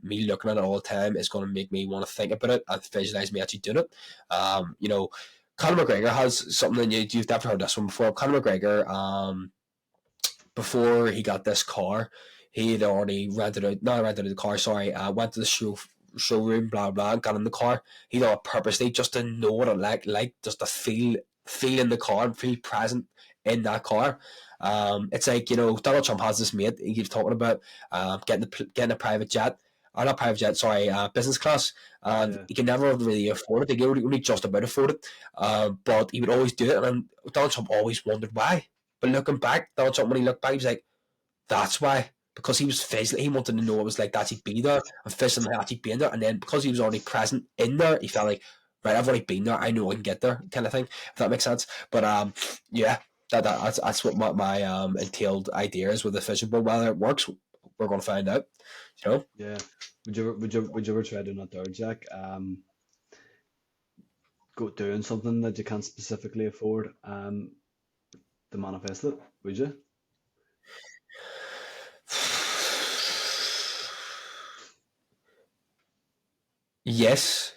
me looking at it all the time is going to make me want to think about it and visualize me actually doing it. You know, Conor McGregor has something, you've definitely heard this one before. Conor McGregor before he got this car, he had already not rented out the car, sorry, went to the showroom, blah blah, got in the car. He done it purposely just to know what it like just to feel in the car and feel present in that car. It's like, Donald Trump has this mate he keeps talking about getting a private jet, or not private jet, sorry, business class, and Yeah. he can never really afford it. He can only just about afford it, but he would always do it, and Donald Trump always wondered why. But looking back, Donald Trump, when he looked back, he was like, that's why. Because he was physically, he wanted to know what it was like to actually be there and physically actually being there. And then because he was already present in there, he felt like, right, I've already been there. I know I can get there, kind of thing, if that makes sense. But yeah, that's what my entailed idea is with the fishing boat. Whether it works, we're going to find out. You know? Yeah. Would you ever try doing that there, Jack? Go doing something that you can't specifically afford to manifest it, would you? Yes.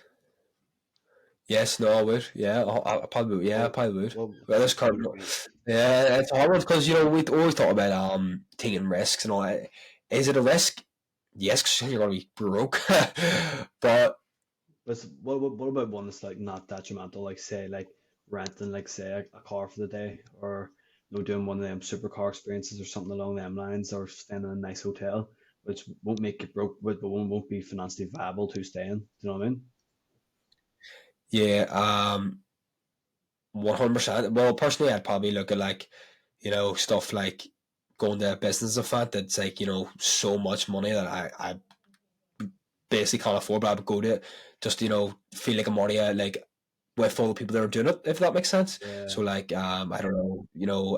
Yes, no, I would. Yeah, I probably would. Yeah, I What probably would. what Well, this what card, would be yeah, it's hard because we always talk about taking risks and all that. Is it a risk? Yes, because you're gonna be broke. But what about one that's like not detrimental, like say like renting like say a car for the day, or doing one of them supercar experiences or something along them lines, or staying in a nice hotel, which won't make you broke, but won't be financially viable to stay in. Do you know what I mean? yeah, 100%. Well, personally, I'd probably look at like, stuff like going to a business event that's like, so much money that I basically can't afford, but I would go to it just, feel like I'm already like with all the people that are doing it, if that makes sense. Yeah, So like, I don't know,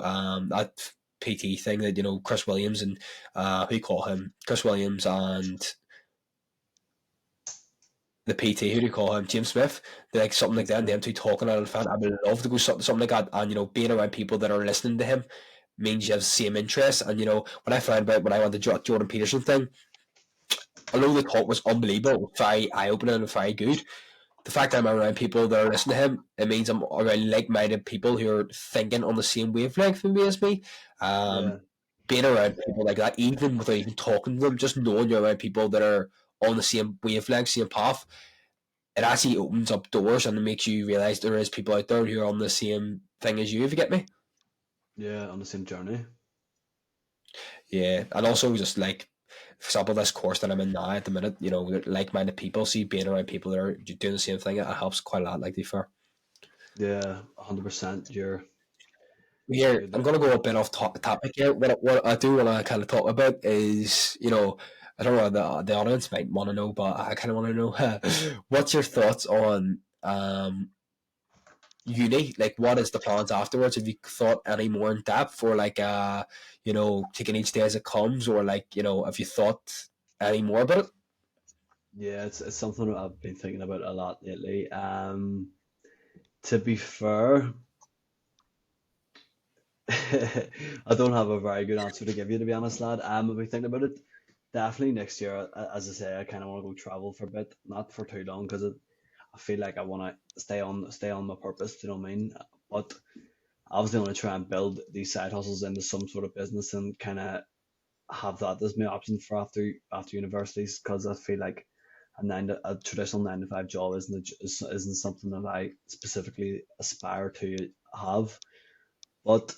that PT thing that, Chris Williams and who you call him? Chris Williams and the PT, who do you call him? James Smith. They're like something like James that, and Smith. them two talking out in front. I would love to go something like that, and being around people that are listening to him means you have the same interests. And when I found out when I went to Jordan Peterson thing, although the talk was unbelievable, very eye opening and very good, the fact that I'm around people that are listening to him, it means I'm around like-minded people who are thinking on the same wavelength as me. Yeah, Being around people like that, even without even talking to them, just knowing you're around people that are on the same wavelength, same path, it actually opens up doors and it makes you realize there is people out there who are on the same thing as you. If you get me, yeah, on the same journey. yeah. And also just like, for example, this course that I'm in now at the minute, like-minded people. See, being around people that are doing the same thing, it helps quite a lot. Like, to be fair. Yeah, 100%. Here, You're I'm the going to go a bit off topic here. What I do want to kind of talk about is, I don't know, the audience might want to know, but I kind of want to know what's your thoughts on uni? Like, what is the plans afterwards? Have you thought any more in depth, or like, taking each day as it comes, or like, have you thought any more about it? Yeah, it's something that I've been thinking about a lot lately. To be fair, I don't have a very good answer to give you, to be honest, lad. I've been thinking about it. Definitely next year, as I say, I kind of want to go travel for a bit, not for too long, because I feel like I want to stay on my purpose. Do you know what I mean? But obviously, I want to try and build these side hustles into some sort of business and kind of have that as my option for after universities, because I feel like a traditional 9 to 5 job isn't something that I specifically aspire to have. But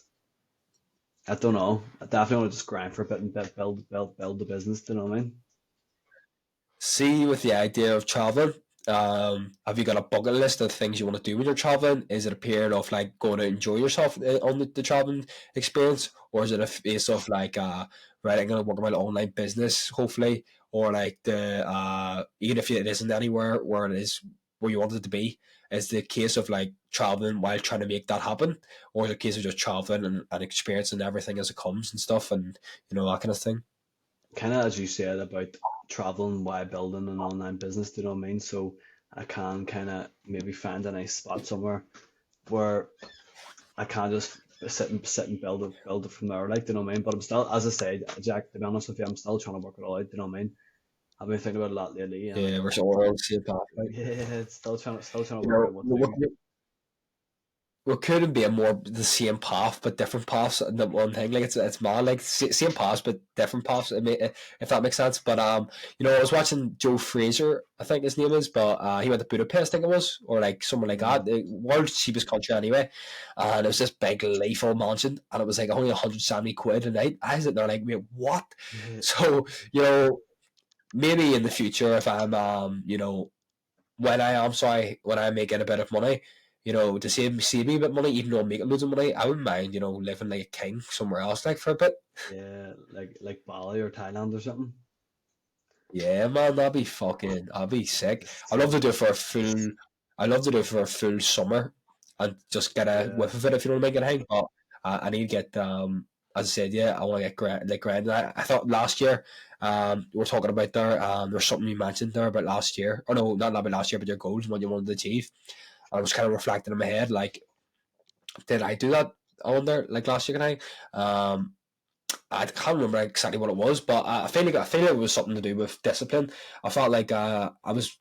I don't know. I definitely want to just grind for a bit and build the business. Do you know what I mean? See, with the idea of traveling, have you got a bucket list of things you want to do when you're traveling? Is it a period of like going to enjoy yourself on the traveling experience, or is it a phase of like, right, I'm gonna work on my online business, hopefully, or like even if it isn't anywhere where it is where you want it to be, is the case of like traveling while trying to make that happen, or the case of just traveling and experiencing everything as it comes and stuff, and that kind of thing. Kind of as you said about traveling while building an online business. Do you know what I mean? So I can kind of maybe find a nice spot somewhere where I can just sit and build it from there. Like, do you know what I mean? But I'm still, as I said, Jack. To be honest with you, I'm still trying to work it all out. Do you know what I mean? I've been thinking about it a lot lately, and Yeah, we're all on the same path, right? yeah, it's still trying to You work know, out what to with, do. we couldn't be a more the same path but different paths and the one thing like it's mad like same paths but different paths if that makes sense. But I was watching Joe Fraser, I think his name is, but he went to Budapest, I think it was, or like somewhere like that, Mm. the world's cheapest country anyway, and it was this big Leaford mansion and it was like only 170 quid a night. I was sitting there like, wait, what? So maybe in the future if I'm when I make it a bit of money, to save me a bit of money, even though I'm making loads of money, I wouldn't mind, living like a king somewhere else, like for a bit. Yeah, like Bali or Thailand or something. Yeah, man, I'd be sick. Just I'd love to chill. do it for a full, I'd love to do it for a full summer and just get a Yeah, whiff of it, if you know what I mean, get a hang. But I need to get, as I said, yeah, I want to get like grand. I thought last year, we were talking about there's something you mentioned there about last year, or no, not about last year, but your goals and what you wanted to achieve. I was kind of reflecting in my head, like, did I do that on there like last year? Can I? I can't remember exactly what it was, but I feel like it was something to do with discipline. I felt like I was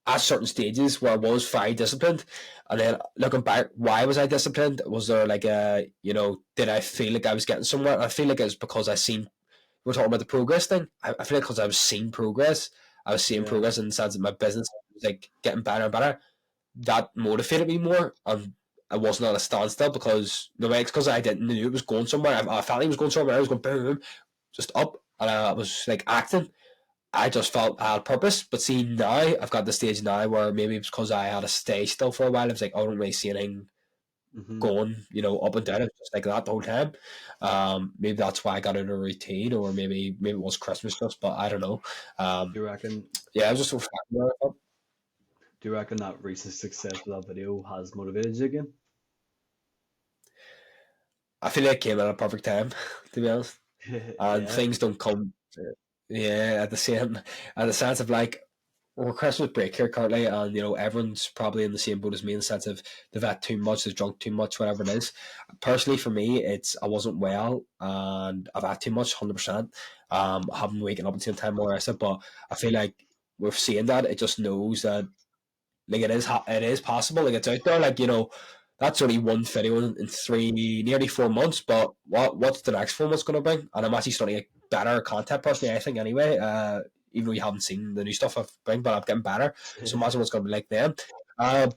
at certain stages where I was very disciplined, and then looking back, why was I disciplined? Was there like did I feel like I was getting somewhere? I feel like it was because I seen. We're talking about the progress thing. I feel like because I was seeing progress, I was seeing yeah, progress in the sense that my business was like getting better and better. That motivated me more, and I wasn't at a standstill because no way it's because I didn't know it was going somewhere. I felt like it was going somewhere. I was going boom, boom, just up, and I was like acting. I just felt I had purpose. But see now, I've got the stage now where maybe it's because I had to stay still for a while. It was like I don't really see anything hmm. going, up and down. It was just like that the whole time. Maybe that's why I got into a routine, or maybe it was Christmas just, but I don't know. Um, Do you reckon? yeah, I was just reflecting on it. Do you reckon that recent success with that video has motivated you again? I feel like it came at a perfect time, to be honest. And Yeah, things don't come, yeah, at the sense of like we're Christmas break here currently, and everyone's probably in the same boat as me in the sense of they've had too much, they've drunk too much, whatever it is. Personally, for me, it's I wasn't well and I've had too much, 100%. I haven't waken up at the same time, all the rest of it, but I feel like we're seeing that it just knows that like it is possible, like it's out there, like that's only one video in nearly 4 months, but what's the next 4 months going to bring? And I'm actually starting to get better content personally, I think anyway. Even though you haven't seen the new stuff I've bring, but I'm getting better. So imagine what's going to be like then. Uh,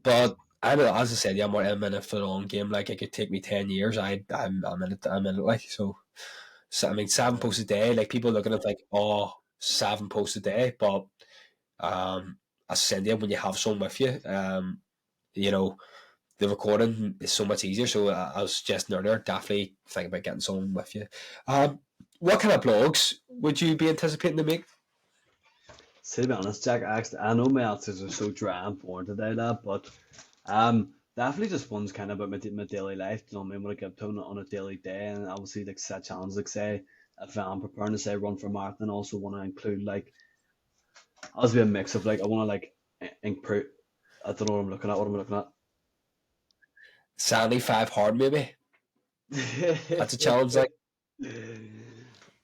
but I don't know, as I said, yeah, I'm in it for the long game. Like it could take me 10 years. I'm in it. I'm in it. Like so I mean, seven yeah, posts a day. Like people looking at like, oh, 7 posts a day, but um, as I said, yeah, when you have someone with you, you know, the recording is so much easier. So I was just earlier, definitely think about getting someone with you. Um, what kind of blogs would you be anticipating to make? to be honest, Jack, I know my answers are so dry and boring today, lad, but definitely just one's kind of about my daily life. You know what I mean? What I get up to on a daily day, and obviously like set challenges. Like say, if I'm preparing to say run for a marathon, I also want to include like I'll be a mix of like I want to like improve. I don't know what I'm looking at. What am I looking 75 hard, maybe. That's a challenge. at? Like,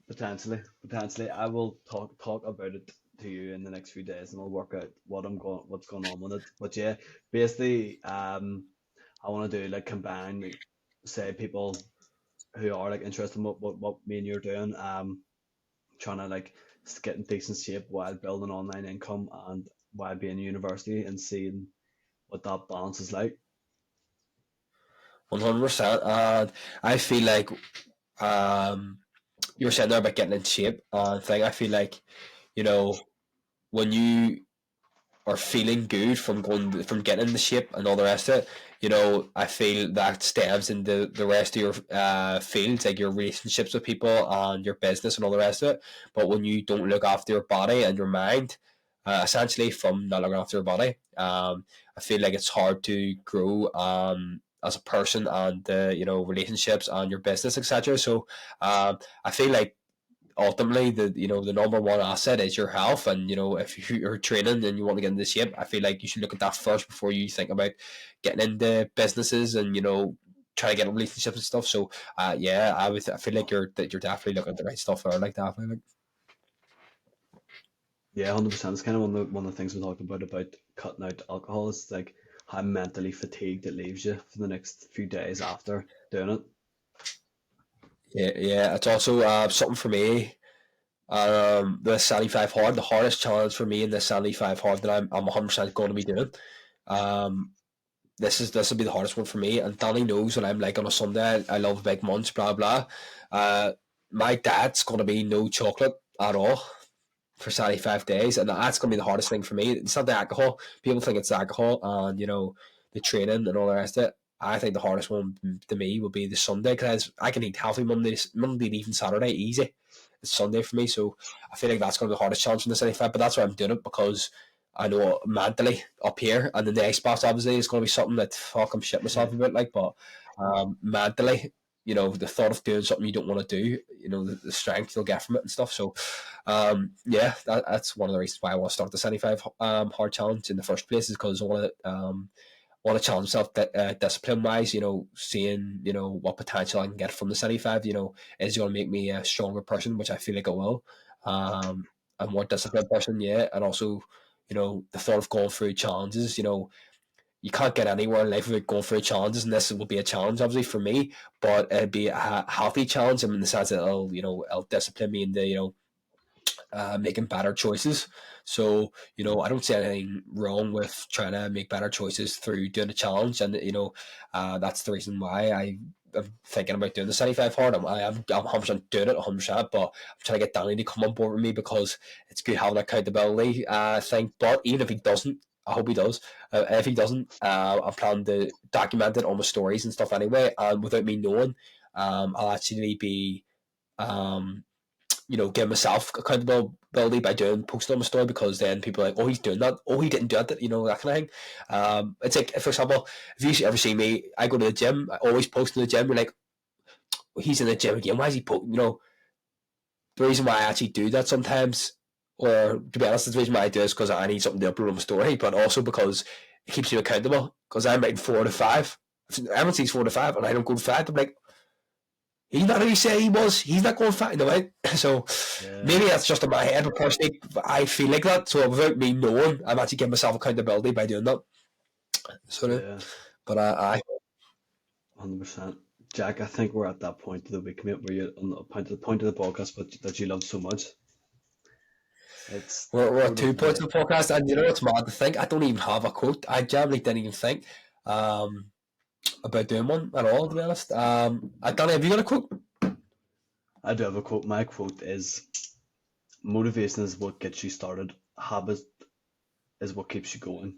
Potentially, I will talk about it to you in the next few days, and I'll work out what's going on with it. But yeah, basically, I want to do like combine, like, say people who are like interested in what me and you're doing, trying to like get in decent shape while building online income and while being in university and seeing what that balance is like. 100%. And I feel like um, you were saying there about getting in shape and thing. I feel like, you know, when you are feeling good from getting in the shape and all the rest of it, I feel that stems into the rest of your fields, like your relationships with people and your business and all the rest of it. But when you don't look after your body and your mind, essentially from not looking after your body, I feel like it's hard to grow as a person and relationships and your business, etc. So I feel like ultimately the number one asset is your health, and if you're training and you want to get into shape, I feel like you should look at that first before you think about getting into businesses and try to get relationships and stuff. So yeah, I feel like you're definitely looking at the right stuff there, like definitely. Yeah, 100%. It's kind of one of the things we talked about cutting out alcohol. It's like how mentally fatigued it leaves you for the next few days after doing it. Yeah. It's also something for me. The 75 hard, the hardest challenge for me in the 75 hard that I'm 100% going to be doing. Um, this will be the hardest one for me. And Danny knows when I'm like on a Sunday, I love big munch, blah blah. Uh, my dad's going to be no chocolate at all for 75 days, and that's going to be the hardest thing for me. It's not the alcohol. People think it's the alcohol and the training and all the rest of it. I think the hardest one to me will be the Sunday because I can eat healthy Monday and even Saturday easy. It's Sunday for me, so I feel like that's going to be the hardest challenge in the 75. But that's why I'm doing it because I know mentally up here, and the next box obviously is going to be something that fuck I'm shit myself about. Like, but mentally, the thought of doing something you don't want to do, the strength you'll get from it and stuff. So, that's one of the reasons why I want to start the 75 hard challenge in the first place is because I want to challenge myself discipline wise. Seeing what potential I can get from the 75. Is going to make me a stronger person, which I feel like it will. A more disciplined person, yeah, and also the thought of going through challenges. You can't get anywhere in life without going through challenges, and this will be a challenge, obviously, for me. But it'd be a healthy challenge in the sense that it'll discipline me into making better choices. So I don't see anything wrong with trying to make better choices through doing a challenge, and that's the reason why I'm thinking about doing the 75 hard. I'm 100% doing it 100%, but I'm trying to get Danny to come on board with me because it's good having accountability thing. But even if he doesn't, I hope he does. If he doesn't, I'm planning to document it on my stories and stuff anyway. And without me knowing, I'll actually be give myself accountability by posting on my story because then people are like, oh, he's doing that. Oh, he didn't do that. That kind of thing. It's like, for example, if you ever see me, I go to the gym. I always post in the gym. You're like, oh, he's in the gym again. Why is he posting? The reason why I actually do that sometimes, or to be honest, the reason why I do it is because I need something to upload on my story, but also because it keeps you accountable. Because I'm writing 4 to 5. If everyone sees 4 to 5 and I don't go to 5, I'm like, he's not who he said he was. He's not going fat in the way. So maybe that's just in my head, but personally, I feel like that. So without me knowing, I'm actually giving myself accountability by doing that. So, but I 100%. Jack, I think we're at that point of the week, mate, where you're on the point of the podcast, but that you love so much. We're at 2 points of the podcast, and what's mad to think? I don't even have a quote. I generally didn't even think about doing one at all, to be honest. Danny, have you got a quote? I do have a quote. My quote is, motivation is what gets you started. Habit is what keeps you going.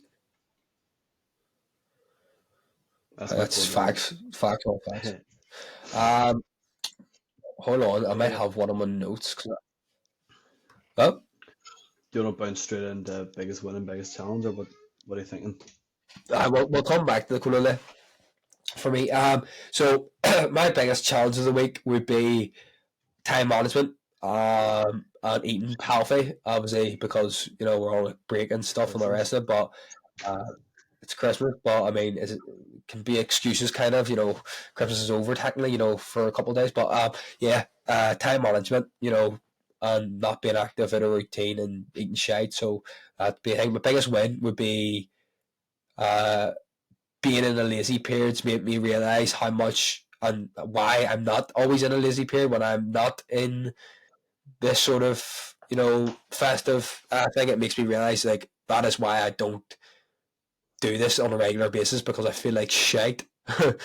That's facts. Facts on facts. Hold on. I might have one of my notes. Oh? Do you want to bounce straight into biggest win and biggest challenge, or what are you thinking? We'll come back to the quote for me. So my biggest challenge of the week would be time management and eating healthy, obviously, because we're on a break and stuff and the rest of it. But it's Christmas. But I mean, it can be excuses, kind of. Christmas is over technically, for a couple of days. But time management, and not being active in a routine and eating shite. So that'd be, I think, my biggest win would be being in a lazy periods made me realize how much and why I'm not always in a lazy period when I'm not in this sort of festive thing. It makes me realize like that is why I don't do this on a regular basis because I feel like shite and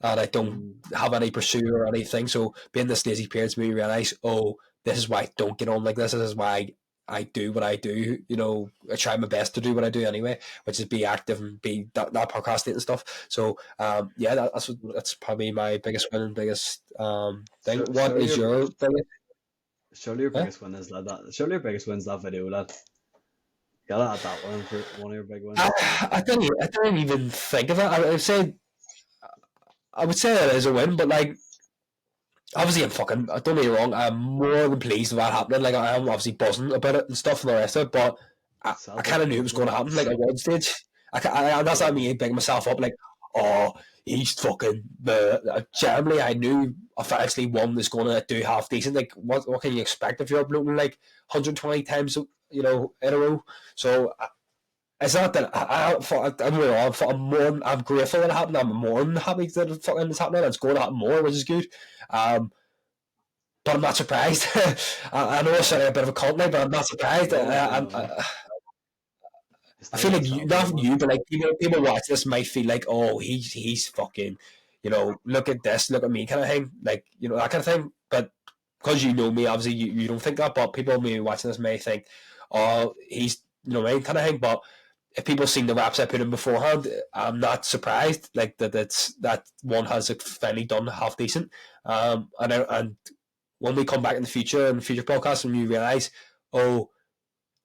I don't have any pursuit or anything. So being this lazy periods made me realize, oh, this is why I don't get on like this. This is why I do what I do. I try my best to do what I do anyway, which is be active and be not procrastinate and stuff. So that's probably my biggest win and biggest thing. What is your biggest? Surely your biggest win is that. Surely your biggest win is that video, lad. Gotta add that one for one of your big wins. I didn't even think of it. I would say it is a win, but like obviously don't get me wrong, I'm more than pleased with that happening. Like I'm obviously buzzing about it and stuff and the rest of it, but I kind of knew it was going to happen. Like at one stage, that's not me bigging myself up. Like, oh, he's fucking. Generally, I knew if I actually one was going to do half decent. Like, what can you expect if you're uploading like 120 times, in a row? So it's not that I'm grateful that it happened. I'm more than happy that it fucking is happening. It's going to happen more, which is good. But I'm not surprised. I know it's a bit of a cult now, but I'm not surprised. No, it's I the way feel like it's you, happening, not man. you, but like people watch this might feel like, oh, he's fucking, look at this, look at me, kind of thing, like that kind of thing. But because you know me, obviously you don't think that. But people maybe watching this may think, oh, he's me kind of thing. But if people seen the raps I put in beforehand, I'm not surprised. Like that one has finally done half decent. And when we come back in the future podcasts, when you realize, oh,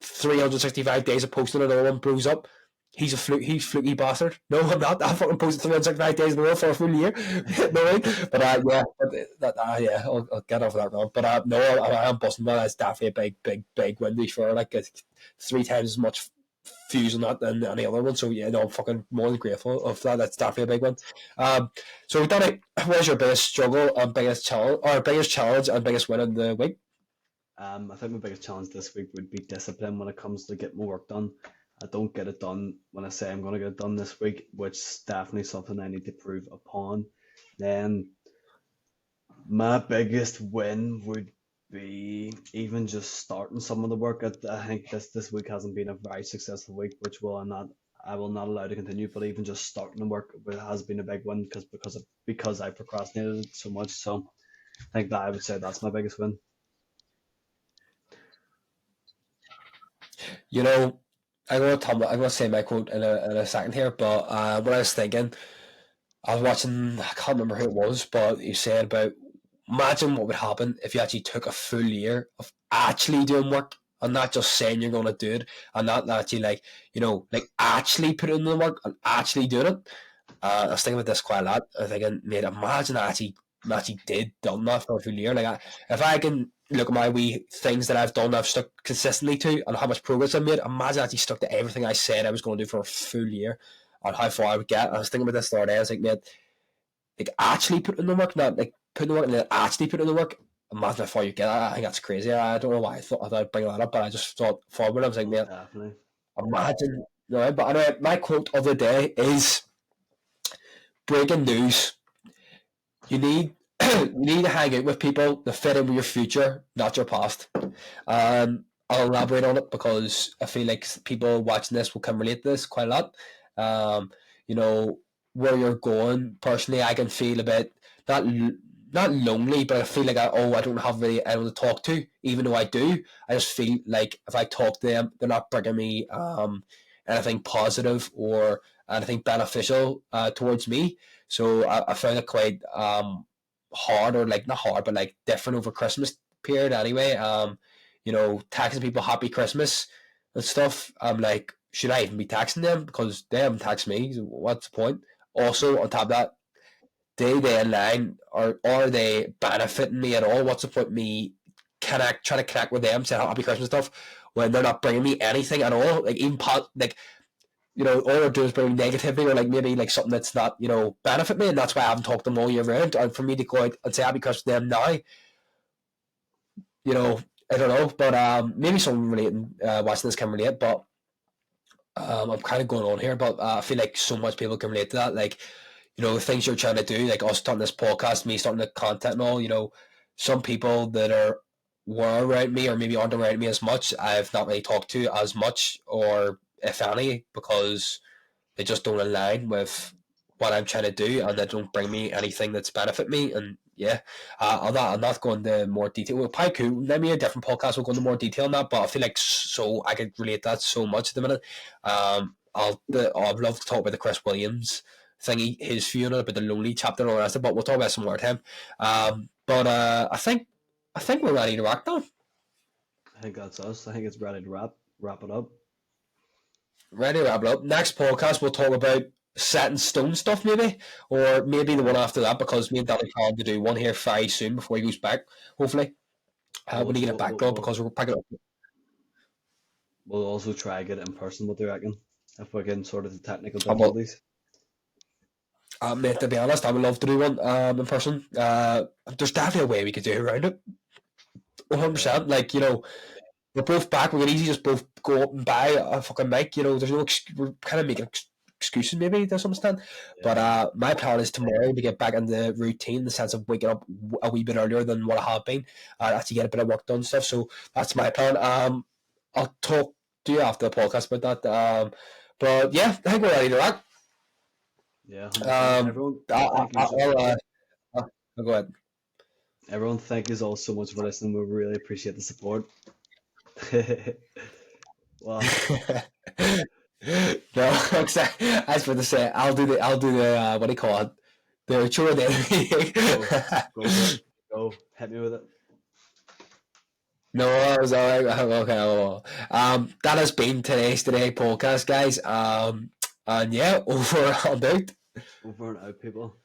365 days of posting and all one blows up. He's fluky bastard. No, I'm not. I fucking posted 365 days in a row for a full year. No way. But yeah, I'll get off that now. But no, I am busting that. That's definitely a big win for like it's 3 times as much views on that than any other one. So yeah, no, I'm fucking more than grateful of that. That's definitely a big one. So Danny, what was your biggest struggle and biggest challenge and biggest win of the week? I think my biggest challenge this week would be discipline when it comes to getting my work done. I don't get it done when I say I'm going to get it done this week, which is definitely something I need to prove upon. Then my biggest win would be even just starting some of the work. I think this week hasn't been a very successful week, which I will not allow to continue. But even just starting the work has been a big win because I procrastinated so much. So I think that I would say that's my biggest win. You know, I'm gonna say my quote in a second here, but what I was thinking, I was watching. I can't remember who it was, but you said about imagine what would happen if you actually took a full year of actually doing work and not just saying you're gonna do it, and not actually like actually put in the work and actually doing it. I was thinking about this quite a lot. I was thinking, mate, imagine I actually did done that for a full year. If I can look at my wee things that I've done, I've stuck consistently to, and how much progress I've made. Imagine I actually stuck to everything I said I was going to do for a full year, and how far I would get. I was thinking about this the other day. I was like, mate, like actually put in the work, not like put in the work and then actually put in the work. Imagine how far you get. I think that's crazy. I don't know why I thought I'd bring that up, but I just thought forward. I was like, Most mate, definitely. imagine. No, but anyway, my quote of the day is breaking news. You need you need to hang out with people that fit in with your future, not your past. I'll elaborate on it because I feel like people watching this will can relate to this quite a lot. Um, you know where you're going. Personally, I can feel a bit not not lonely, but I feel like I don't have really anyone to talk to. Even though I do, I just feel like if I talk to them, they're not bringing me anything positive or anything beneficial towards me. So I found it quite hard, or like not hard, but like different over Christmas period anyway. Taxing people happy Christmas and stuff. I'm like, should I even be taxing them? Because they haven't taxed me. So what's the point? Also, on top of that, they align or are they benefiting me at all? What's the point me trying to connect with them, say happy Christmas stuff when they're not bringing me anything at all? Like even like all they're doing is bring negativity or like maybe like something that's not benefit me, and that's why I haven't talked to them all year round. And for me to go out and say happy Christmas to them now, I don't know, but maybe someone relating watching this can relate, but I'm kind of going on here, but I feel like so much people can relate to that. Like, the things you're trying to do, like us starting this podcast, me starting the content and all, some people that were around me or maybe aren't around me as much, I've not really talked to as much or if any, because they just don't align with what I'm trying to do and they don't bring me anything that's benefit me. And yeah, I'm not going into more detail. Well, probably cool. Maybe a different podcast will go into more detail on that, but I feel like so I could relate that so much at the minute. I'd love to talk about the Chris Williams thingy, his view on it, about the lonely chapter and all the rest of it, but we'll talk about some more time. But I think we're ready to rock now. I think that's us. I think it's ready to wrap it up. Ready to wrap it up. Next podcast, we'll talk about set in stone stuff, maybe, or maybe the one after that, because me and Danny plan to do one here very soon before he goes back. Hopefully, we need to get back up because we're picking up. We'll also try to get it in person. What do you reckon? If we can sort of the technical difficulties. Mate, to be honest, I would love to do one in person. There's definitely a way we could do it around it. 100%. Like we're both back. We can easily just both go up and buy a fucking mic. There's no. We're kind of making excuses maybe to some extent. But Yeah. my plan is tomorrow to get back in the routine, in the sense of waking up a wee bit earlier than what I have been, actually get a bit of work done and stuff. So that's my plan. I'll talk to you after the podcast about that. But yeah, I think we're ready to rock. Yeah, 100%. Everyone, thank you. I'll go ahead. Everyone, thank you all so much for listening. We really appreciate the support. Well, No, exactly. As for the say, I'll do the what do you call it? The chore then. go, go for it. Go, hit me with it. No, I was alright. Okay, well, that has been today's podcast, guys. And yeah, over and out. Over and out, people.